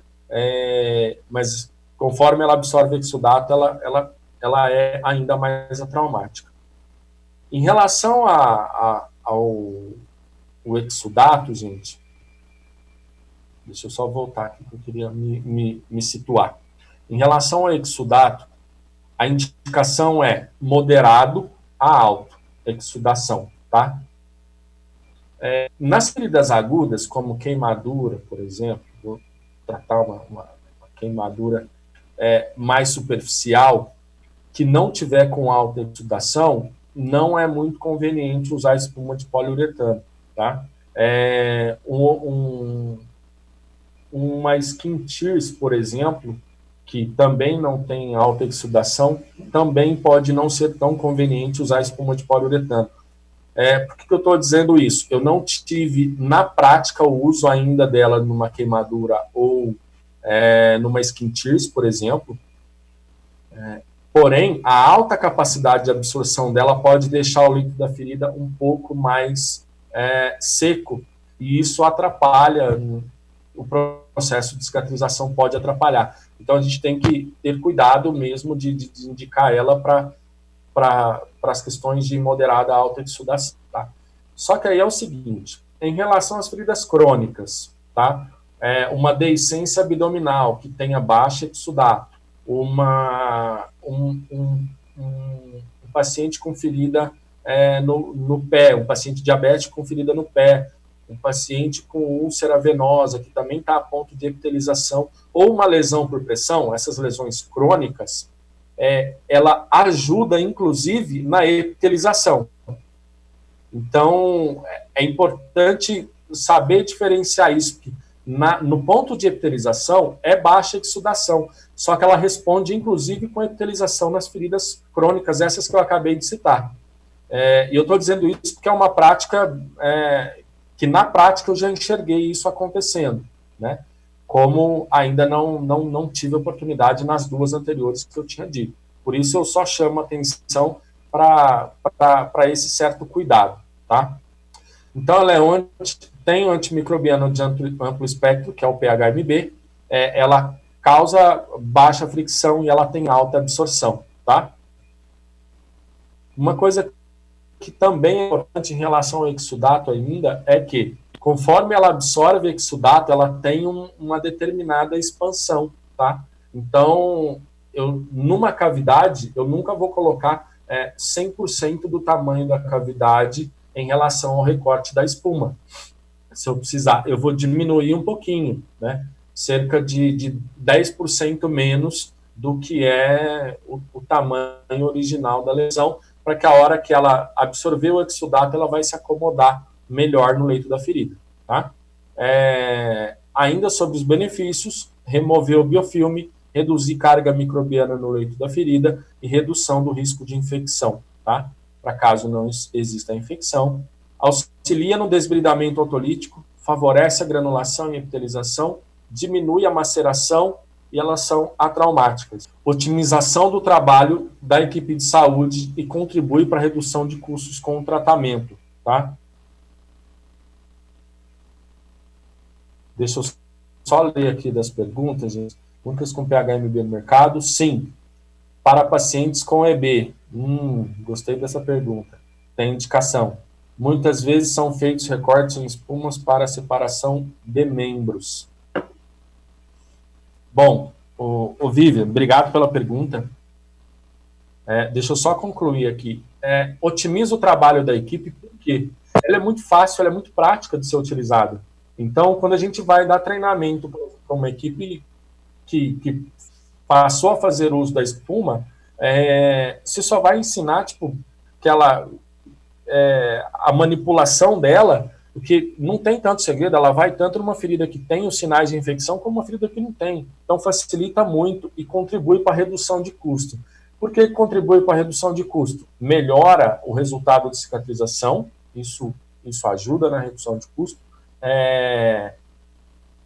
mas conforme ela absorve o exudato, ela é ainda mais atraumática. Em relação ao exudato, gente, deixa eu só voltar aqui, que eu queria me situar. Em relação ao exudato, a indicação é moderado a alto, exudação, tá? Nas feridas agudas, como queimadura, por exemplo, vou tratar uma queimadura mais superficial, que não tiver com alta exudação, não é muito conveniente usar espuma de poliuretano, tá? Uma skin tears, por exemplo, que também não tem alta exudação, também pode não ser tão conveniente usar espuma de poliuretano. Por que eu estou dizendo isso? Eu não tive, na prática, o uso ainda dela numa queimadura ou numa skin tears, por exemplo. Porém, a alta capacidade de absorção dela pode deixar o líquido da ferida um pouco mais seco, e isso atrapalha, o processo de cicatrização pode atrapalhar. Então, a gente tem que ter cuidado mesmo de indicar ela para as questões de moderada a alta exudação, tá? Só que aí é o seguinte, em relação às feridas crônicas, tá? Uma deiscência abdominal que tenha baixa exudato, um paciente com ferida no pé, um paciente diabético com ferida no pé, um paciente com úlcera venosa que também está a ponto de epitelização, ou uma lesão por pressão, essas lesões crônicas, ela ajuda, inclusive, na epitelização. Então, é importante saber diferenciar isso, porque no ponto de epitelização, é baixa a exsudação, só que ela responde, inclusive, com epitelização nas feridas crônicas, essas que eu acabei de citar. E eu estou dizendo isso porque é uma prática que, na prática, eu já enxerguei isso acontecendo, né? Como ainda não tive oportunidade nas duas anteriores que eu tinha dito. Por isso, eu só chamo atenção para esse certo cuidado, tá? Então, ela tem um antimicrobiano de amplo espectro, que é o PHMB, ela causa baixa fricção e ela tem alta absorção, tá? Uma coisa que também é importante em relação ao exudato ainda é que, conforme ela absorve exudato, ela tem uma determinada expansão, tá? Então, numa cavidade, eu nunca vou colocar 100% do tamanho da cavidade em relação ao recorte da espuma. Se eu precisar, eu vou diminuir um pouquinho, né? Cerca de 10% menos do que é o tamanho original da lesão, para que a hora que ela absorver o exudato, ela vai se acomodar melhor no leito da ferida, tá? Ainda sobre os benefícios, remover o biofilme, reduzir carga microbiana no leito da ferida e redução do risco de infecção, tá? Para caso não exista infecção. Auxilia no desbridamento otolítico, favorece a granulação e epitelização, diminui a maceração e elas são atraumáticas. Otimização do trabalho da equipe de saúde e contribui para a redução de custos com o tratamento, tá? Deixa eu só ler aqui das perguntas, gente. Perguntas com PHMB no mercado? Sim. Para pacientes com EB. Gostei dessa pergunta. Tem indicação. Muitas vezes são feitos recortes em espumas para separação de membros. Bom, o Vivian, obrigado pela pergunta. Deixa eu só concluir aqui. Otimiza o trabalho da equipe porque ela é muito fácil, ela é muito prática de ser utilizada. Então, quando a gente vai dar treinamento para uma equipe que passou a fazer uso da espuma, você só vai ensinar, tipo, que a manipulação dela, porque não tem tanto segredo, ela vai tanto numa ferida que tem os sinais de infecção como uma ferida que não tem. Então, facilita muito e contribui para a redução de custo. Por que contribui para a redução de custo? Melhora o resultado de cicatrização, isso ajuda na redução de custo,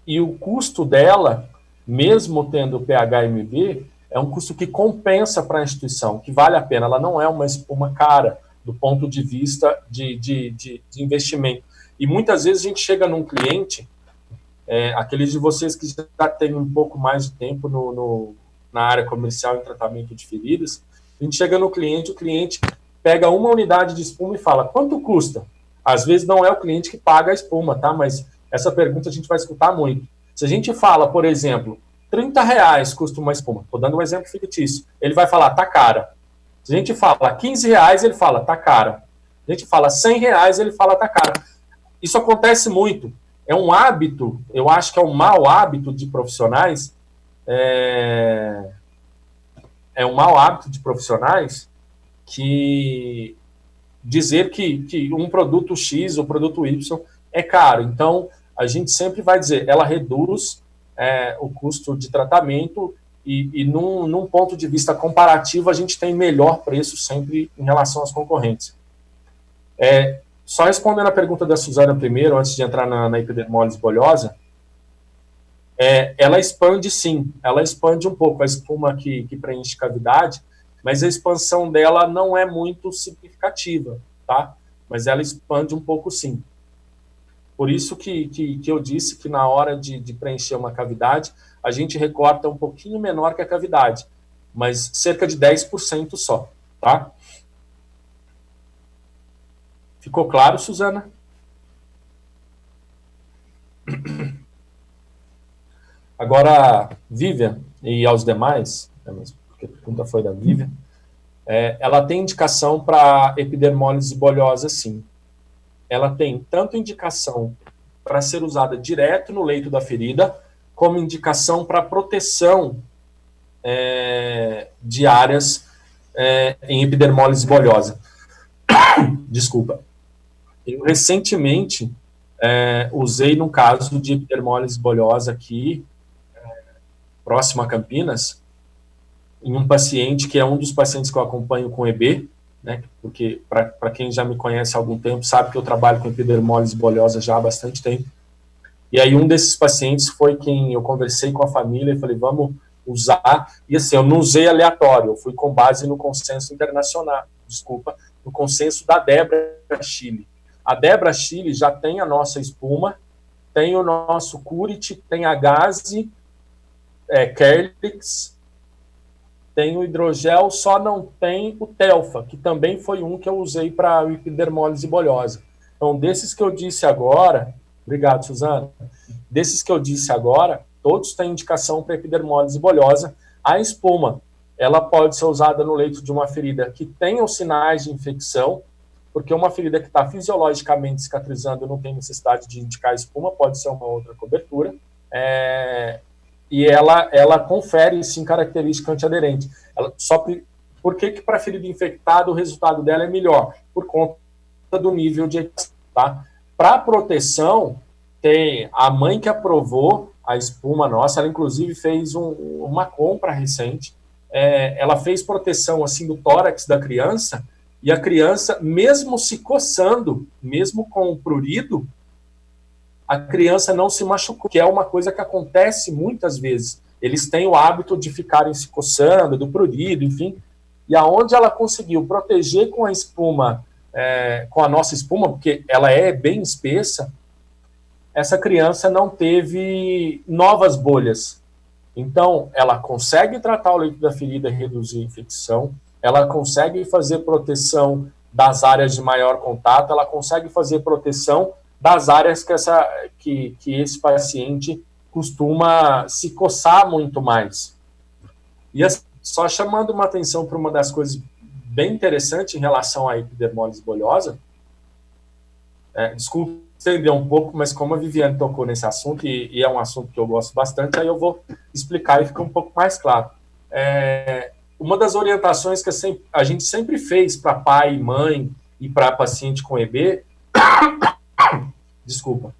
e o custo dela, mesmo tendo o PHMB, é um custo que compensa para a instituição, que vale a pena. Ela não é uma espuma cara do ponto de vista de investimento. E muitas vezes a gente chega num cliente, aqueles de vocês que já têm um pouco mais de tempo na área comercial em tratamento de feridas, a gente chega no cliente, o cliente pega uma unidade de espuma e fala, quanto custa? Às vezes não é o cliente que paga a espuma, tá? Mas essa pergunta a gente vai escutar muito. Se a gente fala, por exemplo, R$30 custa uma espuma, estou dando um exemplo fictício, ele vai falar, tá cara. Se a gente fala R$15, ele fala, tá cara. Se a gente fala R$100, ele fala, tá cara. Isso acontece muito. É um hábito, eu acho que é um mau hábito de profissionais, um mau hábito de profissionais que dizer que um produto X ou produto Y é caro. Então, a gente sempre vai dizer, ela reduz o custo de tratamento e num ponto de vista comparativo, a gente tem melhor preço sempre em relação às concorrentes. Só respondendo a pergunta da Suzana primeiro, antes de entrar na epidermólise bolhosa, ela expande sim, ela expande um pouco a espuma que preenche cavidade, mas a expansão dela não é muito significativa, tá? Mas ela expande um pouco sim. Por isso que eu disse que na hora de preencher uma cavidade, a gente recorta um pouquinho menor que a cavidade, mas cerca de 10% só, tá? Ficou claro, Suzana? Agora, Vivian e aos demais, porque a pergunta foi da Vivian, ela tem indicação para epidermólise bolhosa, sim. Ela tem tanto indicação para ser usada direto no leito da ferida, como indicação para proteção de áreas em epidermólise bolhosa. Desculpa. Eu recentemente Usei no caso de epidermólise bolhosa aqui, próximo a Campinas, em um paciente que é um dos pacientes que eu acompanho com EB, né, porque para quem já me conhece há algum tempo, sabe que eu trabalho com epidermólise bolhosa já há bastante tempo. E aí um desses pacientes foi quem eu conversei com a família e falei, vamos usar. E assim, eu não usei aleatório, eu fui com base no consenso internacional, no consenso da Debra Chile. A Debra Chile já tem a nossa espuma, tem o nosso Curit, tem a Gaze, Kerlix, tem o hidrogel, só não tem o Telfa, que também foi um que eu usei para epidermólise bolhosa. Então, desses que eu disse agora, obrigado, Suzana, desses que eu disse agora, todos têm indicação para epidermólise bolhosa. A espuma, ela pode ser usada no leito de uma ferida que tenha os sinais de infecção, porque uma ferida que está fisiologicamente cicatrizando não tem necessidade de indicar espuma, pode ser uma outra cobertura. E ela confere, sim, característica antiaderente. Por que para ferida infectada o resultado dela é melhor? Por conta do nível de... Tá? Para proteção, tem a mãe que aprovou a espuma nossa, ela inclusive fez uma compra recente, ela fez proteção assim do tórax da criança, e a criança, mesmo se coçando, mesmo com o prurido, a criança não se machucou, que é uma coisa que acontece muitas vezes. Eles têm o hábito de ficarem se coçando, do prurido, enfim. E aonde ela conseguiu proteger com a espuma, com a nossa espuma, porque ela é bem espessa, essa criança não teve novas bolhas. Então, ela consegue tratar o leito da ferida e reduzir a infecção, ela consegue fazer proteção das áreas de maior contato, ela consegue fazer proteção das áreas que esse paciente costuma se coçar muito mais. E assim, só chamando uma atenção para uma das coisas bem interessantes em relação à epidermólise bolhosa, desculpa estender um pouco, mas como a Viviane tocou nesse assunto, e é um assunto que eu gosto bastante, aí eu vou explicar e fica um pouco mais claro. Uma das orientações que a gente sempre fez para pai e mãe e para paciente com EB, desculpa,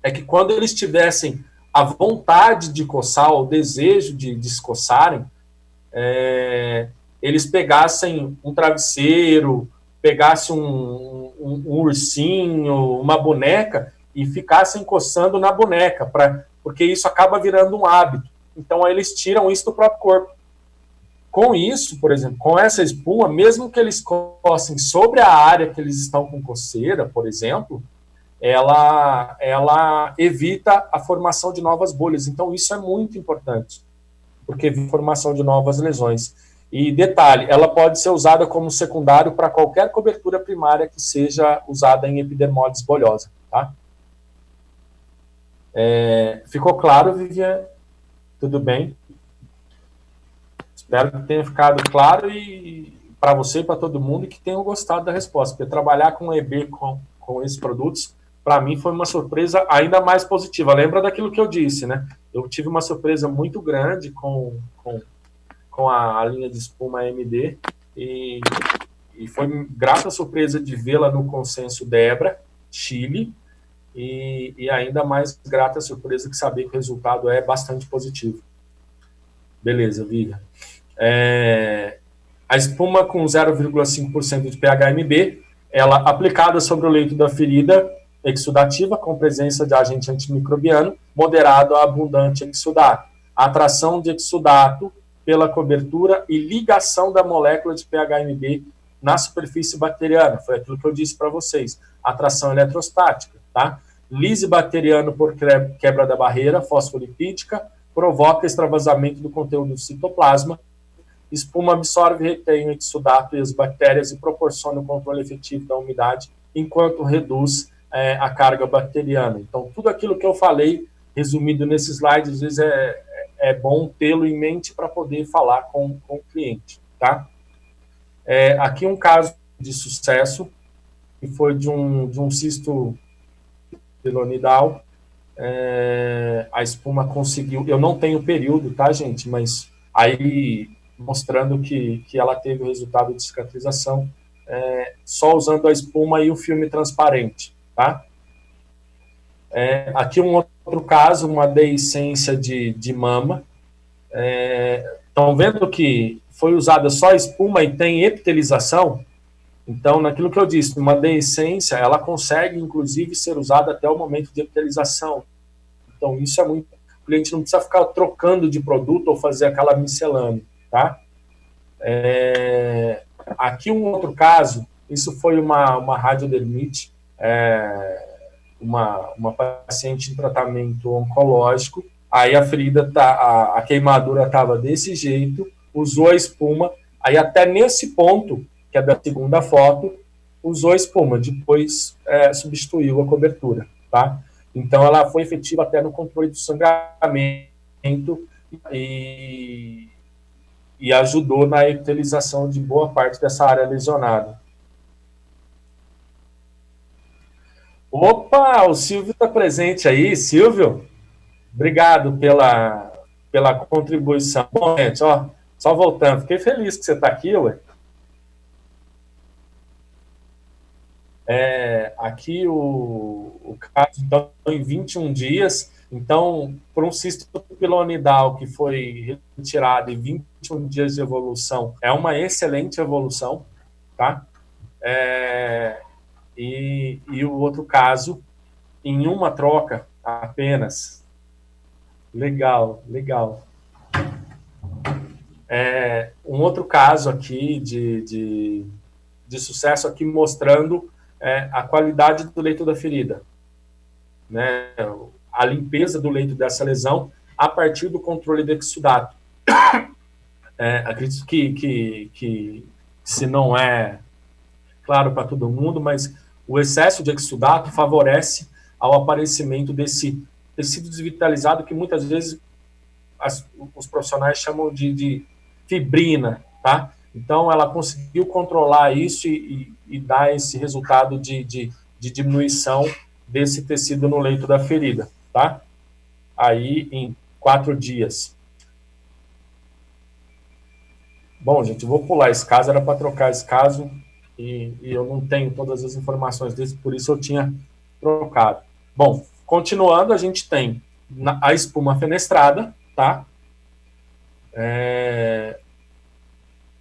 é que quando eles tivessem a vontade de coçar, o desejo de se coçarem, eles pegassem um travesseiro, pegassem um ursinho, uma boneca e ficassem coçando na boneca, porque isso acaba virando um hábito. Então, aí eles tiram isso do próprio corpo. Com isso, por exemplo, com essa espuma, mesmo que eles cocem sobre a área que eles estão com coceira, por exemplo, ela evita a formação de novas bolhas. Então, isso é muito importante, porque evita a formação de novas lesões. E detalhe, ela pode ser usada como secundário para qualquer cobertura primária que seja usada em epidermólise bolhosa. Tá? Ficou claro, Viviane? Tudo bem? Espero que tenha ficado claro e para você e para todo mundo e que tenham gostado da resposta, porque trabalhar com EB com esses produtos, para mim foi uma surpresa ainda mais positiva. Lembra daquilo que eu disse, né? Eu tive uma surpresa muito grande com a linha de espuma AMD e foi grata surpresa de vê-la no consenso Debra, Chile, e ainda mais grata surpresa de saber que o resultado é bastante positivo. Beleza, Vivian. A espuma com 0,5% de pH-MB, ela aplicada sobre o leito da ferida exudativa com presença de agente antimicrobiano, moderado a abundante exudato. A atração de exudato pela cobertura e ligação da molécula de pH-MB na superfície bacteriana. Foi aquilo que eu disse para vocês. Atração eletrostática, tá? Lise bacteriano por quebra da barreira fosfolipídica, provoca extravasamento do conteúdo do citoplasma. Espuma absorve e retém o exudato e as bactérias e proporciona o controle efetivo da umidade, enquanto reduz a carga bacteriana. Então, tudo aquilo que eu falei, resumido nesse slide, às vezes é bom tê-lo em mente para poder falar com o cliente. Tá? Aqui um caso de sucesso, que foi de um cisto pilonidal. A espuma conseguiu, eu não tenho período, tá, gente, mas aí mostrando que ela teve o resultado de cicatrização só usando a espuma e o filme transparente, tá? Aqui um outro caso, uma deiscência de mama. Estão vendo que foi usada só espuma e tem epitelização? Então, naquilo que eu disse, uma deiscência, ela consegue, inclusive, ser usada até o momento de epitelização. Então, isso é muito... O cliente não precisa ficar trocando de produto ou fazer aquela miscelânea, tá? Aqui um outro caso, isso foi uma radiodermite, uma paciente em tratamento oncológico, aí a ferida, a queimadura estava desse jeito, usou a espuma, aí até nesse ponto, que é da segunda foto, usou a espuma, depois substituiu a cobertura, tá? Então ela foi efetiva até no controle do sangramento e ajudou na epitelização de boa parte dessa área lesionada. Opa, o Silvio está presente aí. Silvio, obrigado pela contribuição. Bom, gente, ó, só voltando, fiquei feliz que você está aqui, ué. Aqui o caso, então, em 21 dias, então, por um cisto pilonidal que foi retirado em 21 dias de evolução, é uma excelente evolução, tá? E o outro caso, em uma troca apenas. Legal, legal. Um outro caso aqui de sucesso aqui mostrando a qualidade do leito da ferida, né? A limpeza do leito dessa lesão a partir do controle do exudato. Acredito que se não é claro para todo mundo, mas o excesso de exudato favorece ao aparecimento desse tecido desvitalizado que muitas vezes os profissionais chamam de fibrina, tá? Então, ela conseguiu controlar isso e dar esse resultado de diminuição desse tecido no leito da ferida, tá? Aí, em 4 dias. Bom, gente, vou pular esse caso, era para trocar esse caso e eu não tenho todas as informações desse, por isso eu tinha trocado. Bom, continuando, a gente tem a espuma fenestrada, tá?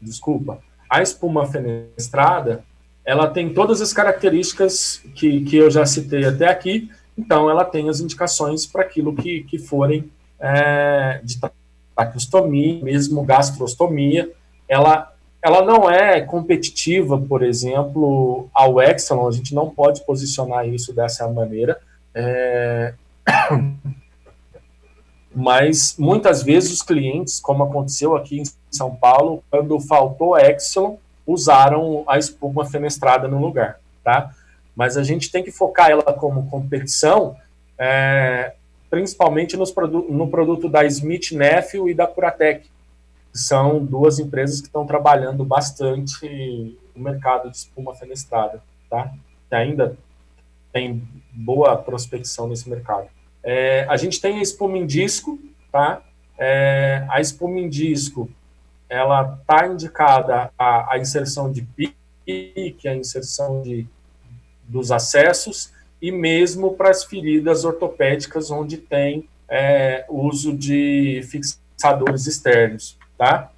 Desculpa. A espuma fenestrada, ela tem todas as características que eu já citei até aqui, então ela tem as indicações para aquilo que forem de traqueostomia, mesmo gastrostomia. Ela não é competitiva, por exemplo, ao Exelon, a gente não pode posicionar isso dessa maneira, mas muitas vezes os clientes, como aconteceu aqui em São Paulo, quando faltou Exelon, usaram a espuma fenestrada no lugar, tá? Mas a gente tem que focar ela como competição, principalmente no produto da Smith Nephew e da Curatec, que são duas empresas que estão trabalhando bastante no mercado de espuma fenestrada, tá? Que ainda tem boa prospecção nesse mercado. A gente tem a espuma em disco, tá? A espuma em disco, ela está indicada a inserção de pique, a inserção dos acessos e mesmo para as feridas ortopédicas onde tem uso de fixadores externos, tá?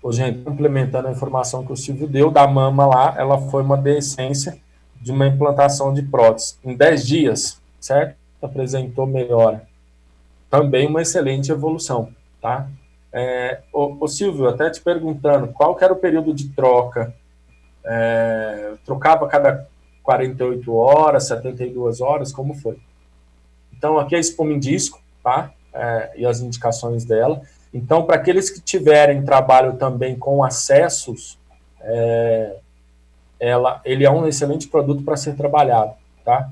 Gente, complementando a informação que o Silvio deu, da mama lá, ela foi uma deiscência de uma implantação de prótese. Em 10 dias, certo? Apresentou melhora. Também uma excelente evolução, tá? Ô Silvio, até te perguntando, qual que era o período de troca? Trocava cada 48 horas, 72 horas, como foi? Então, aqui é a espuma em disco, tá? E as indicações dela. Então, para aqueles que tiverem trabalho também com acessos, ele é um excelente produto para ser trabalhado, tá?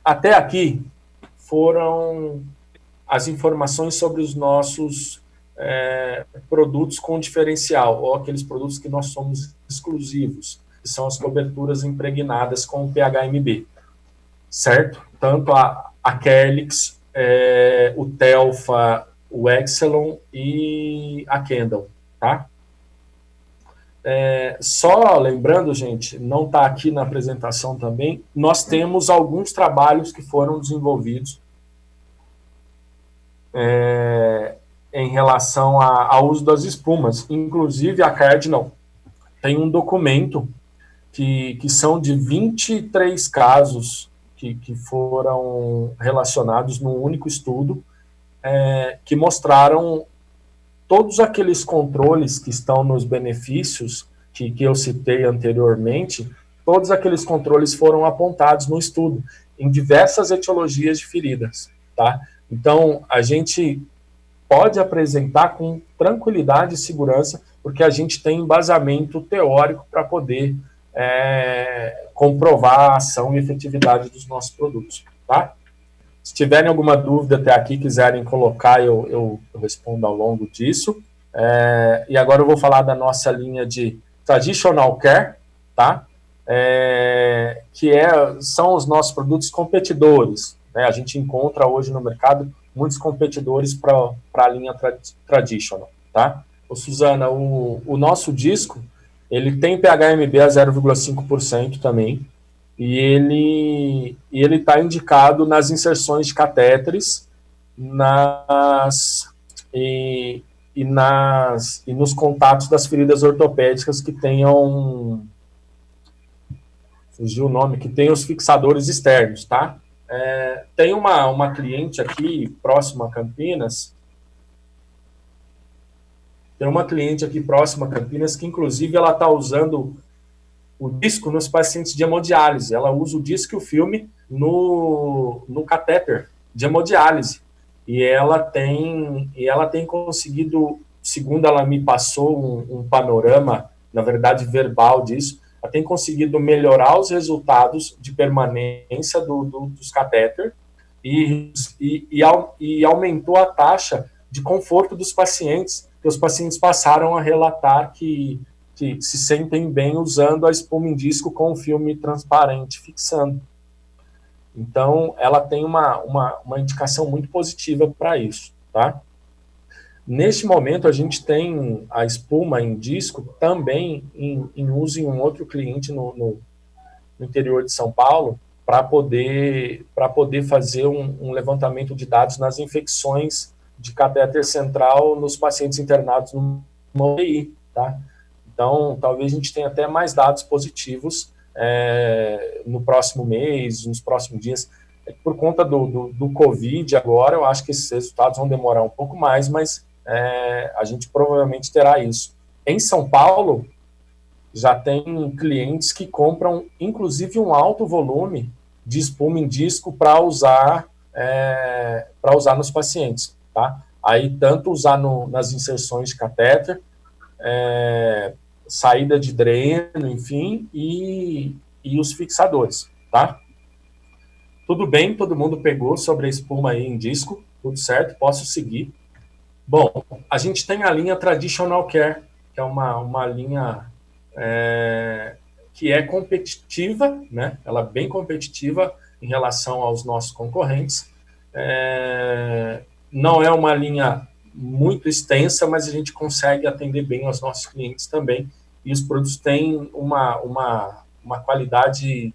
Até aqui foram as informações sobre os nossos produtos com diferencial, ou aqueles produtos que nós somos exclusivos, que são as coberturas impregnadas com o PHMB, certo? Tanto a Kerlix, o Telfa, o Exelon e a Kendall, tá? Só lembrando, gente, não está aqui na apresentação também, nós temos alguns trabalhos que foram desenvolvidos em relação ao uso das espumas. Inclusive, a Cardinal tem um documento que são de 23 casos que foram relacionados num único estudo, que mostraram todos aqueles controles que estão nos benefícios que eu citei anteriormente, todos aqueles controles foram apontados no estudo, em diversas etiologias de feridas, tá? Então, a gente pode apresentar com tranquilidade e segurança, porque a gente tem embasamento teórico para poder comprovar a ação e efetividade dos nossos produtos, tá? Se tiverem alguma dúvida até aqui, quiserem colocar, eu respondo ao longo disso. E agora eu vou falar da nossa linha de Traditional Care, tá? São os nossos produtos competidores, né? A gente encontra hoje no mercado muitos competidores para a linha Traditional, tá? Ô, Suzana, o nosso disco, ele tem PHMB a 0,5% também, e ele está indicado nas inserções de catéteres e nos contatos das feridas ortopédicas que tenham, fugiu o nome, que tenham os fixadores externos, tá? Tem uma cliente aqui próxima a Campinas, que inclusive ela está usando o disco nos pacientes de hemodiálise. Ela usa o disco e o filme no catéter de hemodiálise. E ela tem conseguido, segundo ela me passou um panorama, na verdade verbal disso, ela tem conseguido melhorar os resultados de permanência dos catéter e aumentou a taxa de conforto dos pacientes, que os pacientes passaram a relatar que se sentem bem usando a espuma em disco com o filme transparente fixando. Então, ela tem uma indicação muito positiva para isso, tá? Neste momento, a gente tem a espuma em disco também em uso em um outro cliente no interior de São Paulo, para poder fazer um levantamento de dados nas infecções de catéter central nos pacientes internados no UTI, tá? Então, talvez a gente tenha até mais dados positivos no próximo mês, nos próximos dias. Por conta do Covid agora, eu acho que esses resultados vão demorar um pouco mais, mas a gente provavelmente terá isso. Em São Paulo, já tem clientes que compram, inclusive, um alto volume de espuma em disco para usar nos pacientes, tá? Aí, tanto usar nas inserções de catéter, saída de dreno, enfim, e os fixadores, tá? Tudo bem, todo mundo pegou sobre a espuma aí em disco, tudo certo, posso seguir. Bom, a gente tem a linha Traditional Care, que é uma linha que é competitiva, né? Ela é bem competitiva em relação aos nossos concorrentes. Não é uma linha muito extensa, mas a gente consegue atender bem aos nossos clientes também. E os produtos têm uma qualidade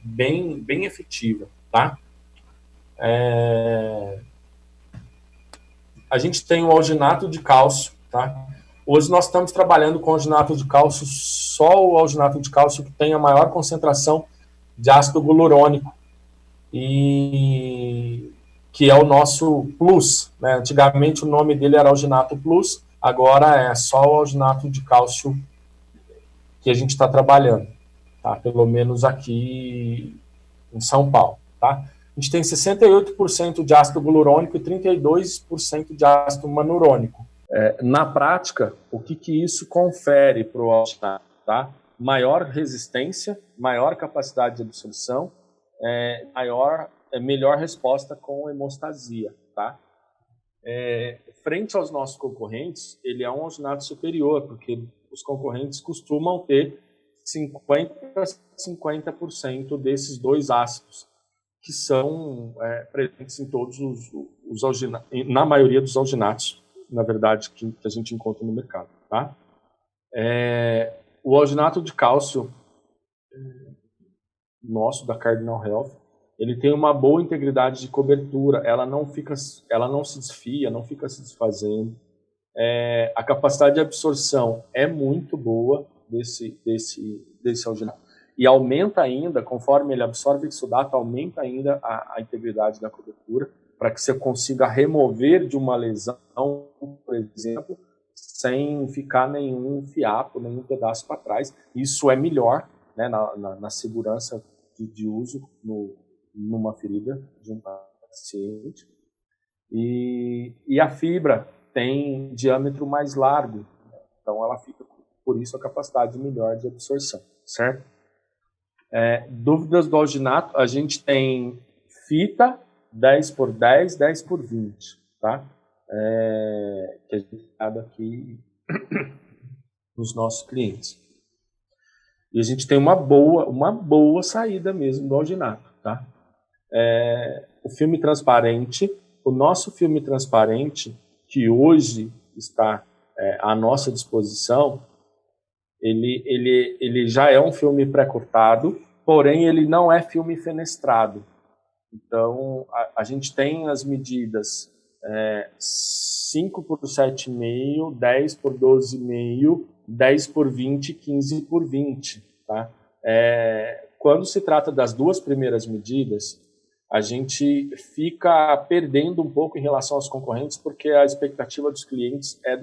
bem efetiva, tá? A gente tem o alginato de cálcio, tá? Hoje nós estamos trabalhando com alginato de cálcio, só o alginato de cálcio que tem a maior concentração de ácido glucurônico, e que é o nosso Plus, né? Antigamente o nome dele era alginato Plus, agora é só o alginato de cálcio que a gente está trabalhando, tá? Pelo menos aqui em São Paulo, tá? A gente tem 68% de ácido glucurônico e 32% de ácido manurônico. Na prática, o que isso confere para o alginato, tá? Maior resistência, maior capacidade de absorção, melhor resposta com hemostasia, tá? Frente aos nossos concorrentes, ele é um alginato superior, porque os concorrentes costumam ter 50% desses dois ácidos, que são presentes em todos os alginatos, na maioria dos alginatos, na verdade, que a gente encontra no mercado, tá? O alginato de cálcio nosso, da Cardinal Health, ele tem uma boa integridade de cobertura, ela não se desfia, não fica se desfazendo. A capacidade de absorção é muito boa desse alginato. E aumenta ainda, conforme ele absorve exudato, aumenta ainda a integridade da cobertura, para que você consiga remover de uma lesão, por exemplo, sem ficar nenhum fiapo, nenhum pedaço para trás. Isso é melhor, né, na segurança de uso numa ferida de um paciente. E a fibra tem diâmetro mais largo, então ela fica, por isso, a capacidade melhor de absorção, certo? Dúvidas do alginato, a gente tem fita 10x10, 10x20, tá? Que a gente dá aqui nos nossos clientes. E a gente tem uma boa saída mesmo do alginato, tá? O filme transparente, o nosso filme transparente, que hoje está à nossa disposição, ele já é um filme pré-cortado, porém ele não é filme fenestrado. Então, a gente tem as medidas 5x7,5, 10x12,5, 10x20, 15x20. Tá? Quando se trata das duas primeiras medidas, a gente fica perdendo um pouco em relação aos concorrentes, porque a expectativa dos clientes é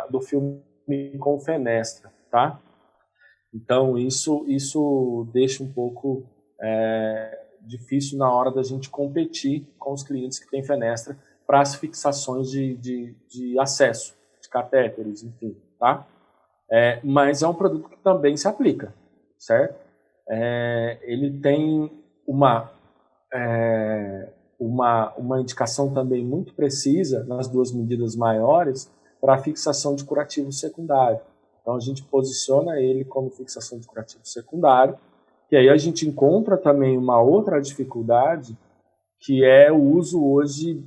do filme com fenestra, tá? Então, isso deixa um pouco difícil na hora da gente competir com os clientes que têm fenestra para as fixações de acesso, de catéteres, enfim, tá? Mas é um produto que também se aplica, certo? Ele tem uma indicação também muito precisa nas duas medidas maiores para a fixação de curativo secundário. Então, a gente posiciona ele como fixação de curativo secundário, e aí a gente encontra também uma outra dificuldade, que é o uso hoje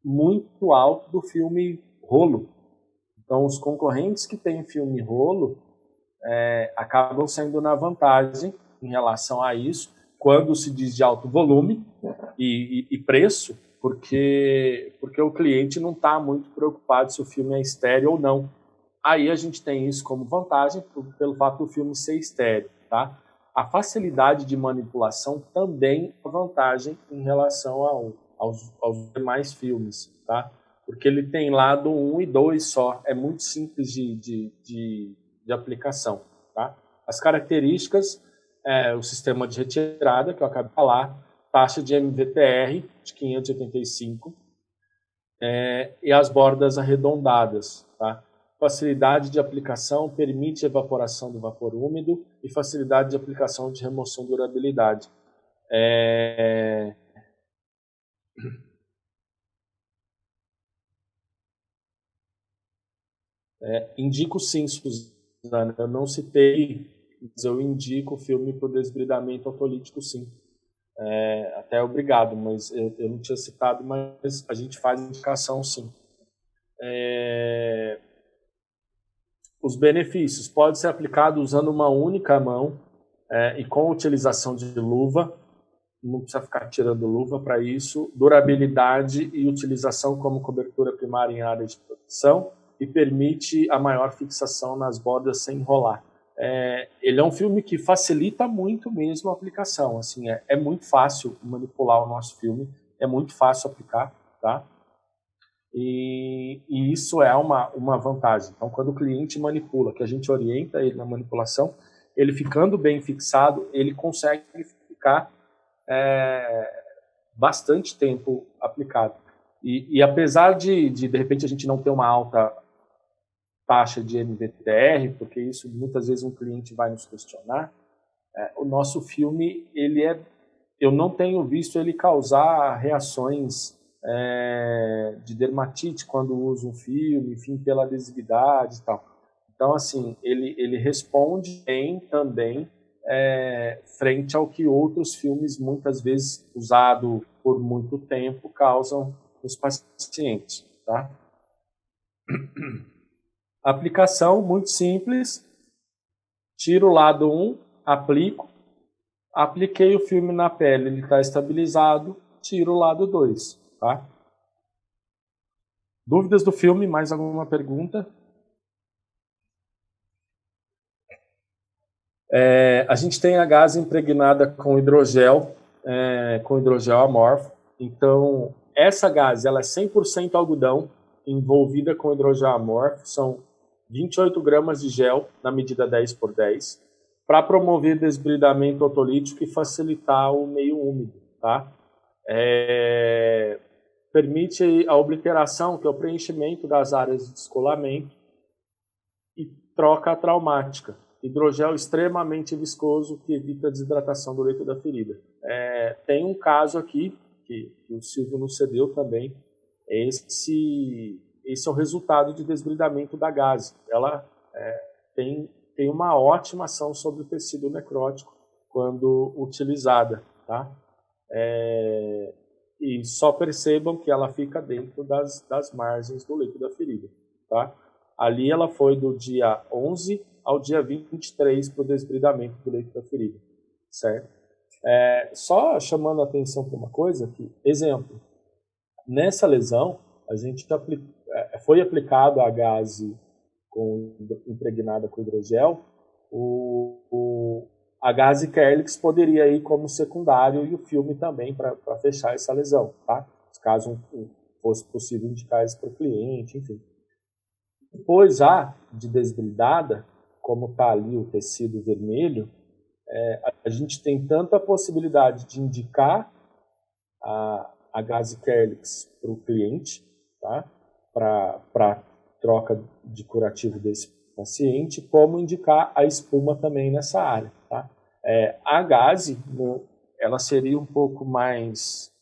muito alto do filme rolo. Então, os concorrentes que têm filme rolo acabam saindo na vantagem em relação a isso, quando se diz de alto volume e preço, porque o cliente não está muito preocupado se o filme é estéreo ou não. Aí a gente tem isso como vantagem pelo fato do filme ser estéreo, tá? A facilidade de manipulação também é vantagem em relação aos demais filmes, tá? Porque ele tem lado 1 e 2 só, é muito simples de aplicação, tá? As características, o sistema de retirada, que eu acabei de falar, taxa de MVTR de 585, e as bordas arredondadas, tá? Facilidade de aplicação, permite evaporação do vapor úmido e facilidade de aplicação de remoção e durabilidade. Indico sim, Suzana. Eu não citei, mas eu indico o filme para o desbridamento autolítico sim. Até obrigado, mas eu não tinha citado, mas a gente faz indicação sim. Os benefícios, pode ser aplicado usando uma única mão e com utilização de luva, não precisa ficar tirando luva para isso, durabilidade e utilização como cobertura primária em área de proteção e permite a maior fixação nas bordas sem enrolar. Ele é um filme que facilita muito mesmo a aplicação, assim, é muito fácil manipular o nosso filme, é muito fácil aplicar, tá? E isso é uma vantagem. Então, quando o cliente manipula, que a gente orienta ele na manipulação, ele ficando bem fixado, ele consegue ficar bastante tempo aplicado. E apesar de repente, a gente não ter uma alta taxa de MVTR, porque isso muitas vezes um cliente vai nos questionar, o nosso filme, eu não tenho visto ele causar reações de dermatite quando usa um filme, enfim, pela adesividade e tal. Então, assim, ele responde bem também frente ao que outros filmes, muitas vezes usado por muito tempo, causam nos pacientes, tá? Aplicação muito simples. Tiro o lado 1, aplico. Apliquei o filme na pele, ele está estabilizado. Tiro o lado 2, tá? Dúvidas do filme? Mais alguma pergunta? A gente tem a gase impregnada com hidrogel amorfo. Então, essa gase ela é 100% algodão, envolvida com hidrogel amorfo. São 28 gramas de gel na medida 10x10, para promover desbridamento otolítico e facilitar o meio úmido, tá? Permite a obliteração, que é o preenchimento das áreas de descolamento, e troca traumática. Hidrogel extremamente viscoso que evita a desidratação do leito da ferida. Tem um caso aqui, que o Silvio nos cedeu também, esse é o resultado de desbridamento da gase. Ela tem uma ótima ação sobre o tecido necrótico quando utilizada, tá? E só percebam que ela fica dentro das margens do leito da ferida, tá? Ali ela foi do dia 11 ao dia 23 para o desbridamento do leito da ferida, certo? Só chamando a atenção para uma coisa, que, exemplo, nessa lesão, a gente foi aplicado a gase impregnada com hidrogel, a gase Kerlix poderia ir como secundário e o filme também para fechar essa lesão, tá? Caso fosse possível indicar isso para o cliente, enfim. Depois, de desbridada, como está ali o tecido vermelho, a gente tem tanto a possibilidade de indicar a gase Kerlix para o cliente, tá? Para troca de curativo desse paciente, como indicar a espuma também nessa área, tá? A gase, ela seria um pouco mais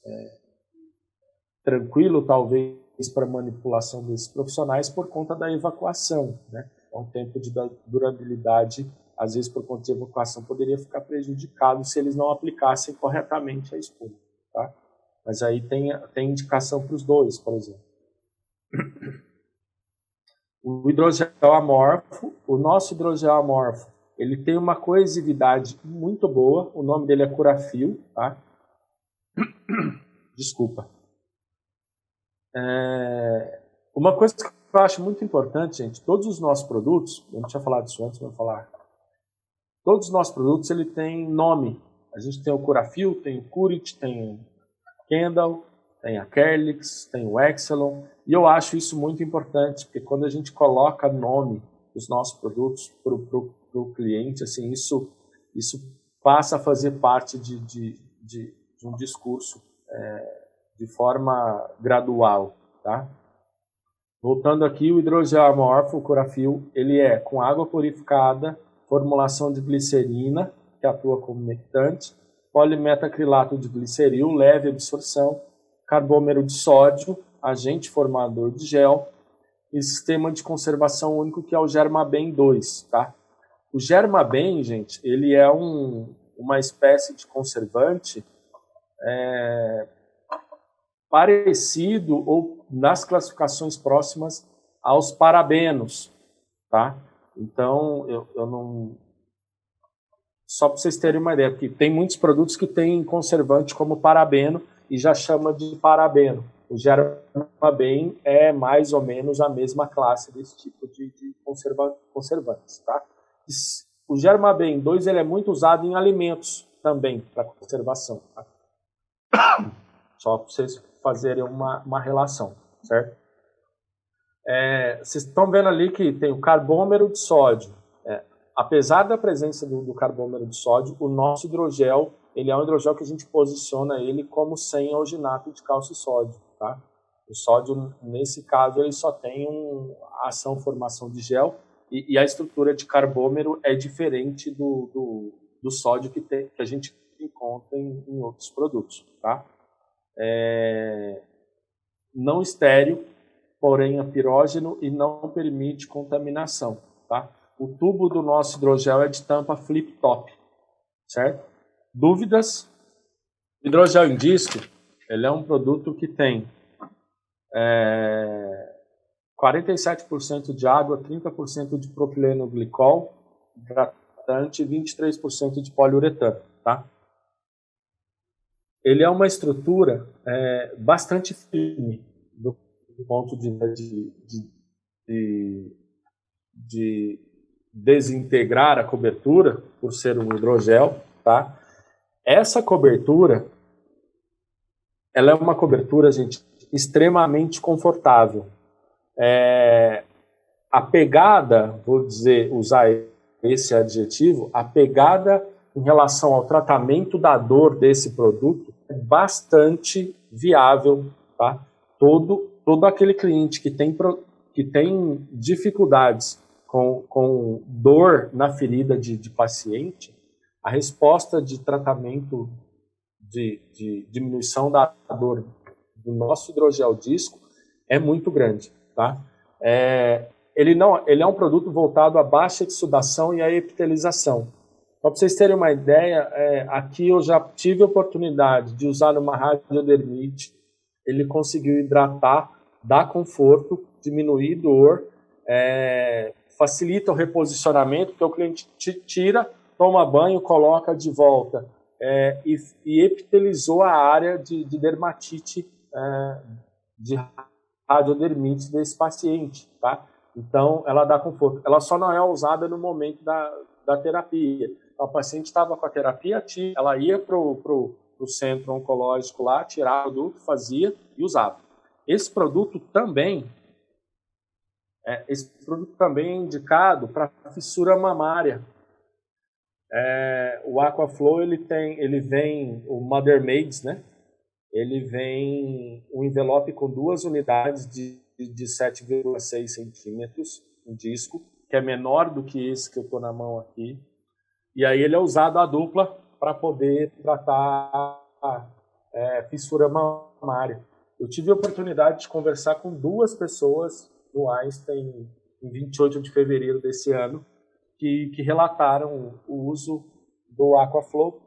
tranquilo, talvez, para manipulação desses profissionais por conta da evacuação, né? Um tempo de durabilidade, às vezes por conta de evacuação, poderia ficar prejudicado se eles não aplicassem corretamente a espuma, tá? Mas aí tem indicação para os dois, por exemplo. O hidrogel amorfo, o nosso hidrogel amorfo, ele tem uma coesividade muito boa, o nome dele é Curafil, tá? Desculpa. Uma coisa que eu acho muito importante, gente, todos os nossos produtos, eu não tinha falado isso antes, mas vou falar. Todos os nossos produtos, ele tem nome. A gente tem o Curafil, tem o Curit, tem o Kendall, tem a Kerlix, tem o Excelon, e eu acho isso muito importante, porque quando a gente coloca nome dos nossos produtos para o cliente, assim, isso passa a fazer parte de um discurso de forma gradual, tá? Voltando aqui, o hidrogel amorfo, o Curafil, ele é com água purificada, formulação de glicerina, que atua como umectante, polimetacrilato de gliceril, leve absorção, carbômero de sódio, agente formador de gel, e sistema de conservação único, que é o Germaben 2, tá? O Germaben, gente, ele é uma espécie de conservante parecido ou nas classificações próximas aos parabenos, tá? Então, eu não... Só para vocês terem uma ideia, porque tem muitos produtos que têm conservante como parabeno e já chama de parabeno. O Germaben é mais ou menos a mesma classe desse tipo de conservantes, tá? O Germaben 2 ele é muito usado em alimentos também para conservação, tá? Só para vocês fazerem uma relação, certo? Vocês estão vendo ali que tem o carbômero de sódio. Apesar da presença do carbômero de sódio, o nosso hidrogel, ele é um hidrogel que a gente posiciona ele como sem alginato de cálcio e sódio, tá? O sódio, nesse caso, ele só tem a ação formação de gel e a estrutura de carbômero é diferente do sódio que a gente encontra em outros produtos, tá? Não estéril, porém apirógeno e não permite contaminação, tá? O tubo do nosso hidrogel é de tampa flip-top, certo? Dúvidas? Hidrogel em disco, ele é um produto que tem 47% de água, 30% de propileno glicol, hidratante e 23% de poliuretano, tá? Ele é uma estrutura bastante firme do ponto de desintegrar a cobertura, por ser um hidrogel, tá? Essa cobertura, ela é uma cobertura, gente, extremamente confortável. A pegada, vou dizer, usar esse adjetivo, a pegada em relação ao tratamento da dor desse produto é bastante viável, tá? Todo aquele cliente que tem dificuldades com dor na ferida de paciente, a resposta de tratamento de diminuição da dor do nosso hidrogel disco é muito grande, tá? Ele é um produto voltado à baixa exsudação e à epitelização. Para vocês terem uma ideia, aqui eu já tive a oportunidade de usar numa radiodermite. Ele conseguiu hidratar, dar conforto, diminuir dor, facilita o reposicionamento, porque o cliente tira, toma banho, coloca de volta, e epitelizou a área de dermatite, de radiodermite desse paciente, tá? Então, ela dá conforto. Ela só não é usada no momento da terapia. O paciente estava com a terapia ativa, ela ia para o centro oncológico lá, tirava o produto, fazia e usava. Esse produto também é indicado para fissura mamária. O Aquaflow, ele vem, o Mother Maids, né? Ele vem um envelope com 2 unidades de 7,6 centímetros, um disco, que é menor do que esse que eu estou na mão aqui. E aí ele é usado a dupla para poder tratar fissura mamária. Eu tive a oportunidade de conversar com 2 pessoas no Einstein em 28 de fevereiro desse ano, que relataram o uso do Aquaflow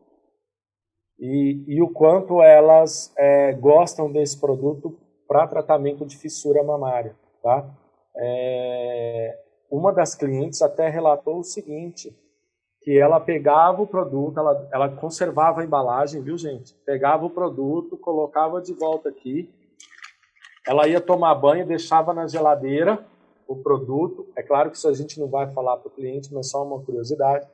e o quanto elas gostam desse produto para tratamento de fissura mamária, tá? Uma das clientes até relatou o seguinte, que ela pegava o produto, ela conservava a embalagem, viu, gente? Pegava o produto, colocava de volta aqui, ela ia tomar banho, deixava na geladeira o produto. É claro que isso a gente não vai falar para o cliente, mas só uma curiosidade.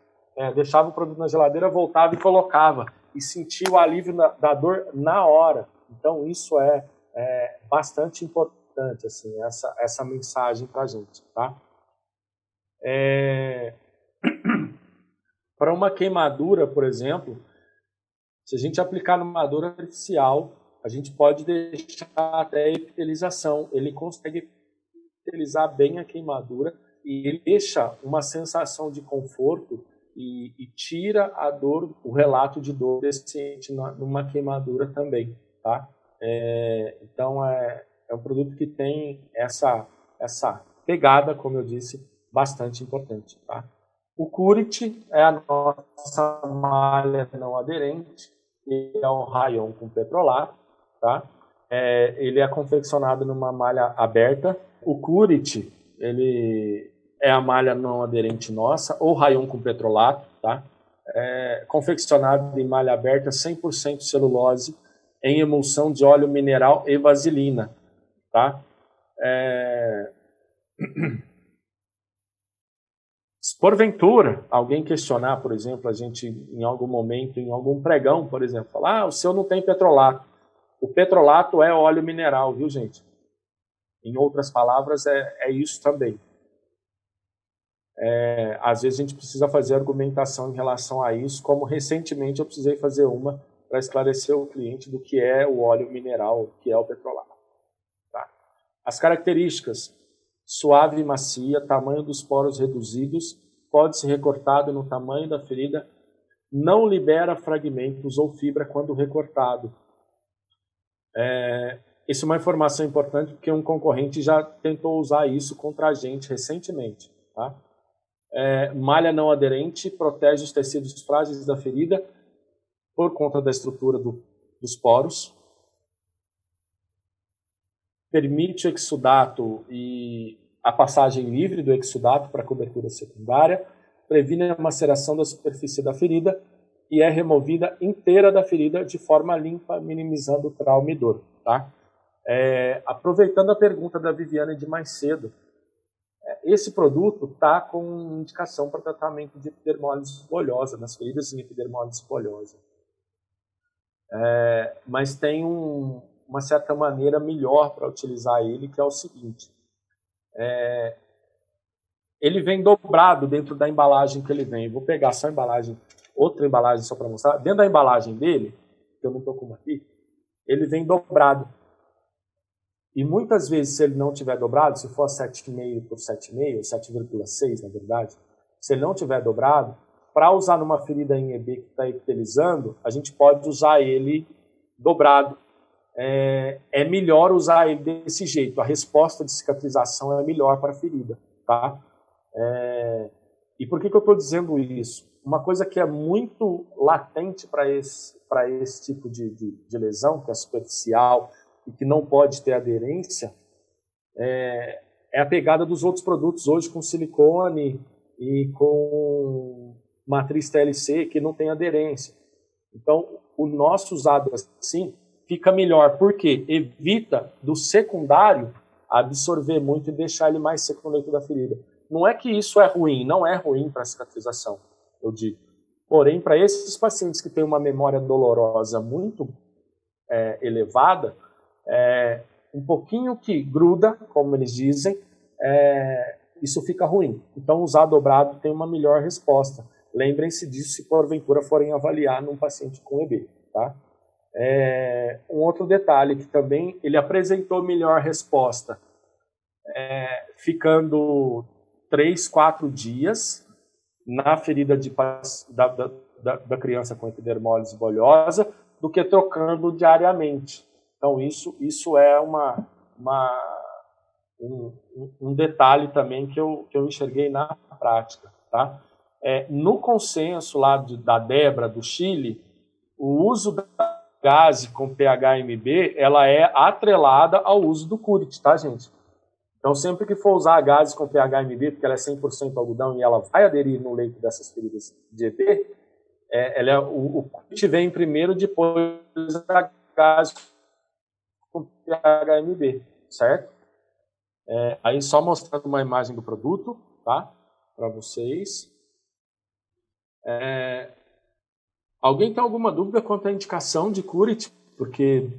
Deixava o produto na geladeira, voltava e colocava. E sentia o alívio da dor na hora. Então, isso é bastante importante, assim, essa mensagem para a gente, tá? Para uma queimadura, por exemplo, se a gente aplicar numa dor artificial, a gente pode deixar até a epitelização. Ele consegue epitelizar bem a queimadura e ele deixa uma sensação de conforto e tira a dor, o relato de dor desse paciente numa queimadura também, tá? Então, é um produto que tem essa pegada, como eu disse, bastante importante, tá? O Curit é a nossa malha não aderente, ele é um rayon com petrolato, tá? Ele é confeccionado numa malha aberta. O Curit, ele é a malha não aderente nossa, ou rayon com petrolato, tá? Confeccionado em malha aberta, 100% celulose, em emulsão de óleo mineral e vaselina, tá? Se porventura alguém questionar, por exemplo, a gente em algum momento, em algum pregão, por exemplo, falar, o seu não tem petrolato. O petrolato é óleo mineral, viu, gente? Em outras palavras, é isso também. Às vezes a gente precisa fazer argumentação em relação a isso, como recentemente eu precisei fazer uma para esclarecer o cliente do que é o óleo mineral, o que é o petrolato. Tá? As características: suave e macia, tamanho dos poros reduzidos, pode ser recortado no tamanho da ferida, não libera fragmentos ou fibra quando recortado. Isso é uma informação importante porque um concorrente já tentou usar isso contra a gente recentemente. Tá? Malha não aderente, protege os tecidos frágeis da ferida por conta da estrutura dos poros. permite o exudato e a passagem livre do exudato para a cobertura secundária, previne a maceração da superfície da ferida e é removida inteira da ferida de forma limpa, minimizando o trauma e dor. Tá? Aproveitando a pergunta da Viviane de mais cedo, esse produto está com indicação para tratamento de epidermólise bolhosa, nas feridas em epidermólise bolhosa. Mas tem uma certa maneira melhor para utilizar ele, que é o seguinte. Ele vem dobrado dentro da embalagem que ele vem. Vou pegar só a embalagem, outra embalagem só para mostrar. Dentro da embalagem dele, que eu não estou com uma aqui, ele vem dobrado. E muitas vezes, se ele não tiver dobrado, se for 7,5 por 7,5, 7,6 na verdade, se ele não tiver dobrado, para usar numa ferida em EB que está epitelizando, a gente pode usar ele dobrado. É melhor usar ele desse jeito. A resposta de cicatrização é melhor para a ferida. Tá? E por que eu estou dizendo isso? Uma coisa que é muito latente para esse tipo de lesão, que é superficial e que não pode ter aderência, é a pegada dos outros produtos hoje com silicone e com matriz TLC que não tem aderência. Então, o nosso usado assim fica melhor, porque evita do secundário absorver muito e deixar ele mais seco no leito da ferida. Não é que isso é ruim, não é ruim para a cicatrização, eu digo. Porém, para esses pacientes que têm uma memória dolorosa muito elevada, um pouquinho que gruda, como eles dizem, isso fica ruim. Então, usar dobrado tem uma melhor resposta. Lembrem-se disso se porventura forem avaliar num paciente com EB. Tá? Um outro detalhe que também ele apresentou melhor resposta, ficando 3, 4 dias na ferida da criança com epidermólise bolhosa do que trocando diariamente. Então, isso é um detalhe também que eu enxerguei na prática. Tá? No consenso lá da DEBRA do Chile, o uso da gase com PHMB, ela é atrelada ao uso do Curit, tá, gente? Então, sempre que for usar a gase com PHMB, porque ela é 100% algodão e ela vai aderir no leito dessas feridas de EB, o Curit vem primeiro, depois da gase com PHMB, certo? Aí só mostrando uma imagem do produto, tá? Para vocês. Alguém tem alguma dúvida quanto à indicação de Curit? Porque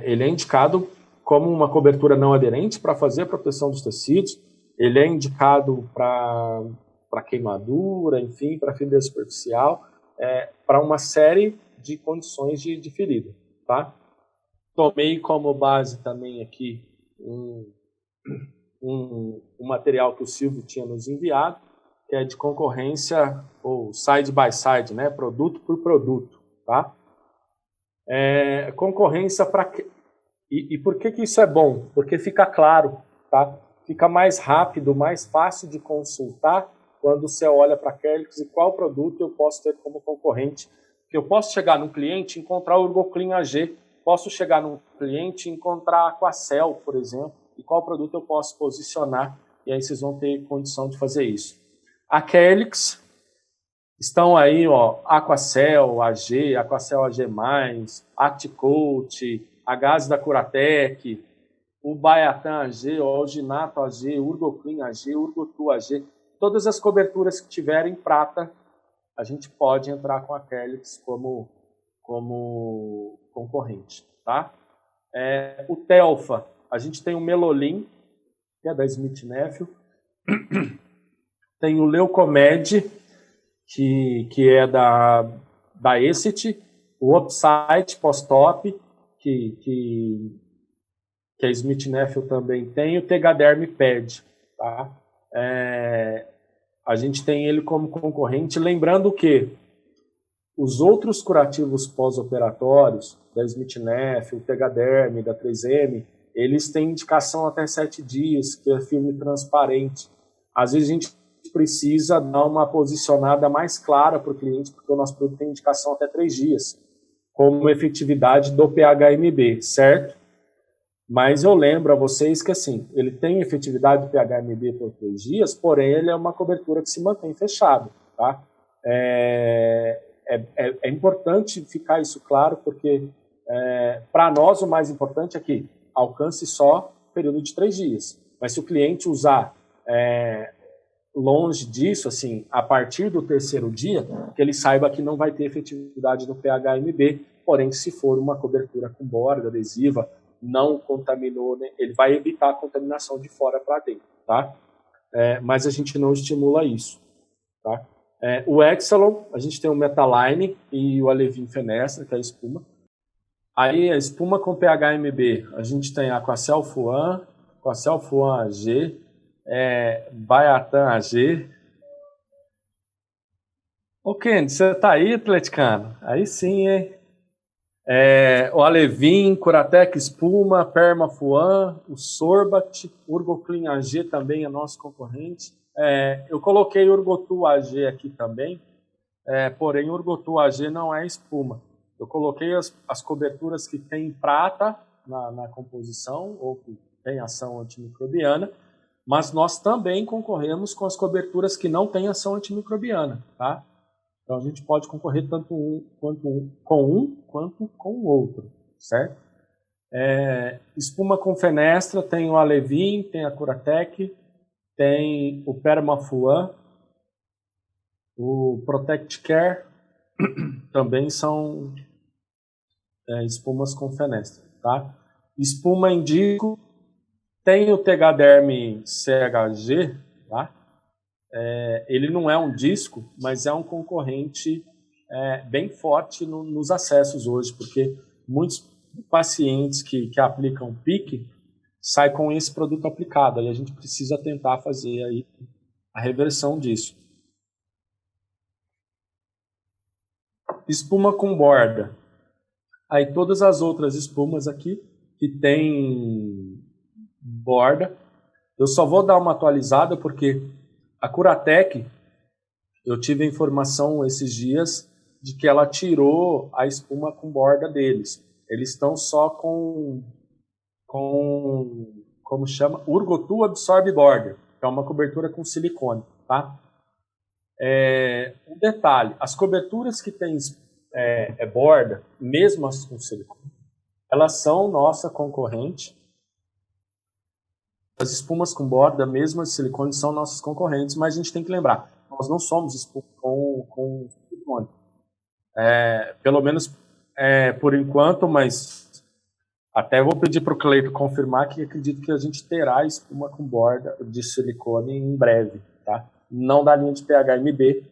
ele é indicado como uma cobertura não aderente para fazer a proteção dos tecidos, ele é indicado para queimadura, enfim, para ferida superficial, para uma série de condições de ferida. Tá? Tomei como base também aqui um material que o Silvio tinha nos enviado, que é de concorrência, ou side by side, né? Produto por produto. Tá? Concorrência para... E por que isso é bom? Porque fica claro, tá? Fica mais rápido, mais fácil de consultar quando você olha para a Calyx e qual produto eu posso ter como concorrente. Porque eu posso chegar num cliente e encontrar o Urgoclean AG, posso chegar num cliente e encontrar a Aquacel, por exemplo, e qual produto eu posso posicionar, e aí vocês vão ter condição de fazer isso. A Calyx, estão aí, ó, Aquacel AG, Aquacel AG+, Acticoat, a gase da Curatec, o Baiatan AG, o Alginato AG, Urgoclean AG, Urgotu AG, todas as coberturas que tiverem prata, a gente pode entrar com a Calyx como concorrente. Tá? O Telfa, a gente tem o Melolin, que é da Smith Nephew, tem o Leucomed, que é da Essity, o Upsite Post-Op, que a Smith Nephew também tem, o Tegaderm Pad. Tá? A gente tem ele como concorrente, lembrando que os outros curativos pós-operatórios, da Smith Nephew, o Tegaderm, da 3M, eles têm indicação até 7 dias, que é filme transparente. Às vezes a gente precisa dar uma posicionada mais clara para o cliente, porque o nosso produto tem indicação até 3 dias. Como efetividade do PHMB, certo? Mas eu lembro a vocês que, assim, ele tem efetividade de PHMB por 3 dias, porém ele é uma cobertura que se mantém fechado, tá? É importante ficar isso claro, porque para nós o mais importante é que alcance só período de 3 dias. Mas se o cliente usar longe disso, assim, a partir do 3º dia, que ele saiba que não vai ter efetividade no PHMB, porém, se for uma cobertura com borda adesiva, não contaminou, né, ele vai evitar a contaminação de fora para dentro, tá? Mas a gente não estimula isso, tá? O Excelon, a gente tem o Metaline e o Alevin Fenestra, que é a espuma. Aí a espuma com PHMB, a gente tem a Aquacel Fuan, Aquacel Fuan AG, Baiatan AG. Ô Kendi, você tá aí, atleticano? Aí sim, hein? O Alevin, Curatec Espuma, Perma Fuan, o Sorbat, Urgoclean AG também é nosso concorrente. Eu coloquei Urgotu AG aqui também, porém Urgotu AG não é espuma. Eu coloquei as coberturas que tem prata na composição, ou que tem ação antimicrobiana, mas nós também concorremos com as coberturas que não têm ação antimicrobiana, tá? Então a gente pode concorrer tanto com um quanto com o outro, certo? Espuma com fenestra tem o Alevin, tem a Curatec, tem o Permafuan, o Protect Care, também são espumas com fenestra, tá? Espuma em disco, tem o Tegaderm CHG, tá? Ele não é um disco, mas é um concorrente bem forte nos acessos hoje, porque muitos pacientes que aplicam PIC saem com esse produto aplicado, e a gente precisa tentar fazer aí a reversão disso. Espuma com borda. Aí todas as outras espumas aqui que tem borda, eu só vou dar uma atualizada porque a Curatec, eu tive a informação esses dias de que ela tirou a espuma com borda deles. Eles estão só com como chama? Urgotu Absorb Border, que é uma cobertura com silicone, tá? Um detalhe, as coberturas que tem borda, mesmo as com silicone, elas são nossa concorrente. As espumas com borda, mesmo as de silicone, são nossas concorrentes, mas a gente tem que lembrar, nós não somos espuma com silicone. Pelo menos por enquanto, mas até vou pedir para o Cleito confirmar que acredito que a gente terá espuma com borda de silicone em breve, tá? Não da linha de PHMB,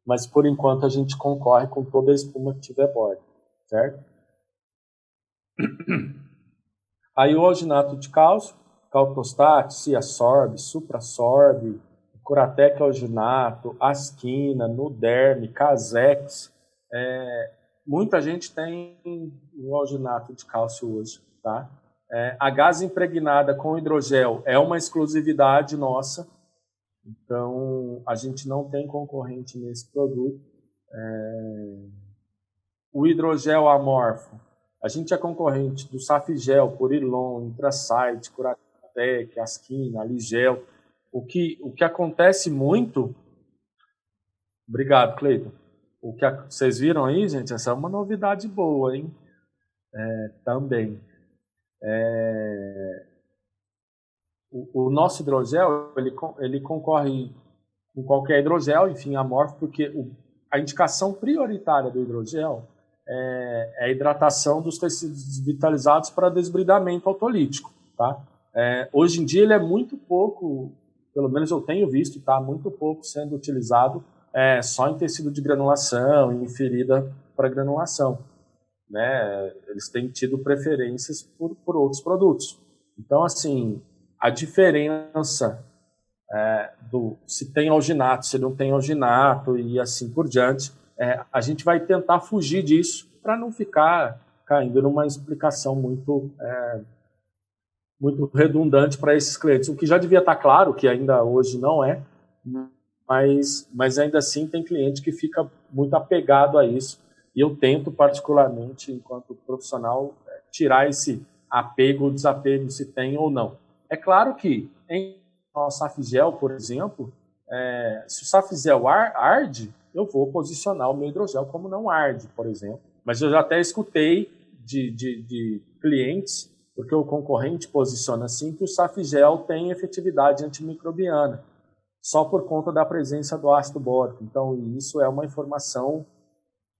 mas por enquanto a gente concorre com toda a espuma que tiver borda, certo? Aí o alginato de cálcio, Caltostat, Ciasorb, Suprasorb, Curatec alginato, Asquina, Nuderm, Casex. Muita gente tem o alginato de cálcio hoje, tá? A gás impregnada com hidrogel é uma exclusividade nossa, então a gente não tem concorrente nesse produto. O hidrogel amorfo, a gente é concorrente do Safigel, Purilon, Intrasite, Curatec, Asquina, Aligel. O que acontece muito... Obrigado, Cleiton. Vocês viram aí, gente? Essa é uma novidade boa, hein? Também. O nosso hidrogel, ele concorre com qualquer hidrogel, enfim, amorfo, porque a indicação prioritária do hidrogel é a hidratação dos tecidos vitalizados para desbridamento autolítico, tá? Hoje em dia ele é muito pouco, pelo menos eu tenho visto, tá? Muito pouco sendo utilizado só em tecido de granulação, em ferida para granulação, né? Eles têm tido preferências por outros produtos. Então, assim, a diferença se tem alginato, se não tem alginato e assim por diante, a gente vai tentar fugir disso para não ficar caindo numa explicação muito redundante para esses clientes, o que já devia estar claro, que ainda hoje não é, mas ainda assim tem cliente que fica muito apegado a isso, e eu tento particularmente, enquanto profissional, tirar esse apego ou desapego se tem ou não. É claro que em o Safigel, por exemplo, se o Safigel arde, eu vou posicionar o meu hidrogel como não arde, por exemplo. Mas eu já até escutei de clientes, porque o concorrente posiciona assim, que o Safigel tem efetividade antimicrobiana, só por conta da presença do ácido bórico. Então, isso é uma informação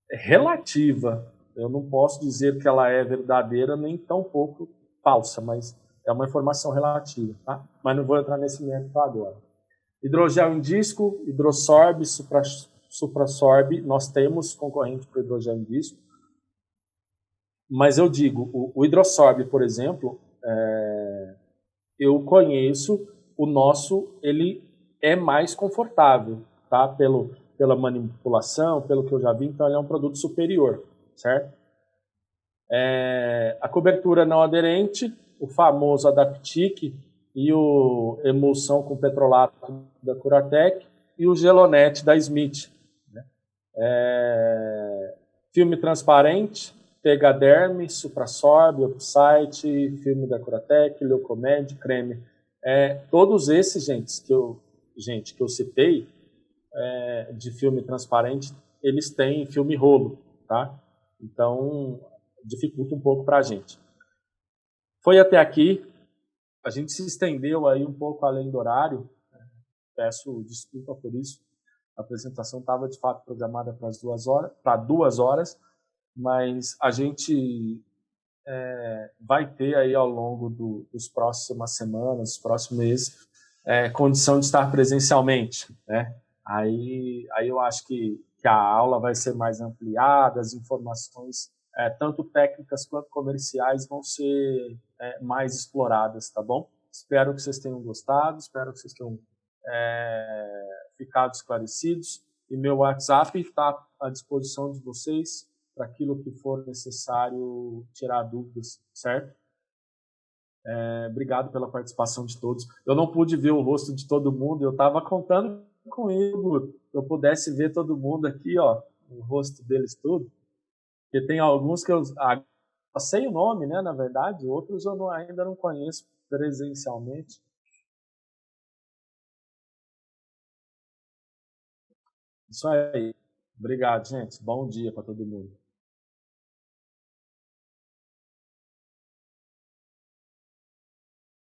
relativa. Eu não posso dizer que ela é verdadeira, nem tão pouco falsa, mas é uma informação relativa. Tá? Mas não vou entrar nesse mérito agora. Hidrogel em disco, hidrosorbe, suprasorbe, nós temos concorrente para o hidrogel em disco, mas eu digo, o hidrosorbe, por exemplo, eu conheço, o nosso, ele é mais confortável, tá? Pela manipulação, pelo que eu já vi, então ele é um produto superior, certo? A cobertura não aderente, o famoso Adaptic e o emulsão com petrolato da Curatec e o Gelonete da Smith. Né? Filme transparente, Pegaderm, Suprasorb, Opsite, filme da Curatec, Leucomed, creme. Todos esses, gente, que eu citei, de filme transparente, eles têm filme rolo, tá? Então, dificulta um pouco para a gente. Foi até aqui, a gente se estendeu aí um pouco além do horário, peço desculpa por isso, a apresentação estava de fato programada para 2 horas, mas a gente vai ter aí ao longo dos próximas semanas, dos próximos meses, condição de estar presencialmente, né? Aí eu acho que a aula vai ser mais ampliada, as informações, tanto técnicas quanto comerciais, vão ser mais exploradas, tá bom? Espero que vocês tenham gostado, espero que vocês tenham ficado esclarecidos. E meu WhatsApp está à disposição de vocês para aquilo que for necessário tirar dúvidas, certo? Obrigado pela participação de todos. Eu não pude ver o rosto de todo mundo, eu estava contando com ele, eu pudesse ver todo mundo aqui, ó, o rosto deles tudo, porque tem alguns que eu sei o nome, né, na verdade, outros eu ainda não conheço presencialmente. Isso aí. Obrigado, gente. Bom dia para todo mundo.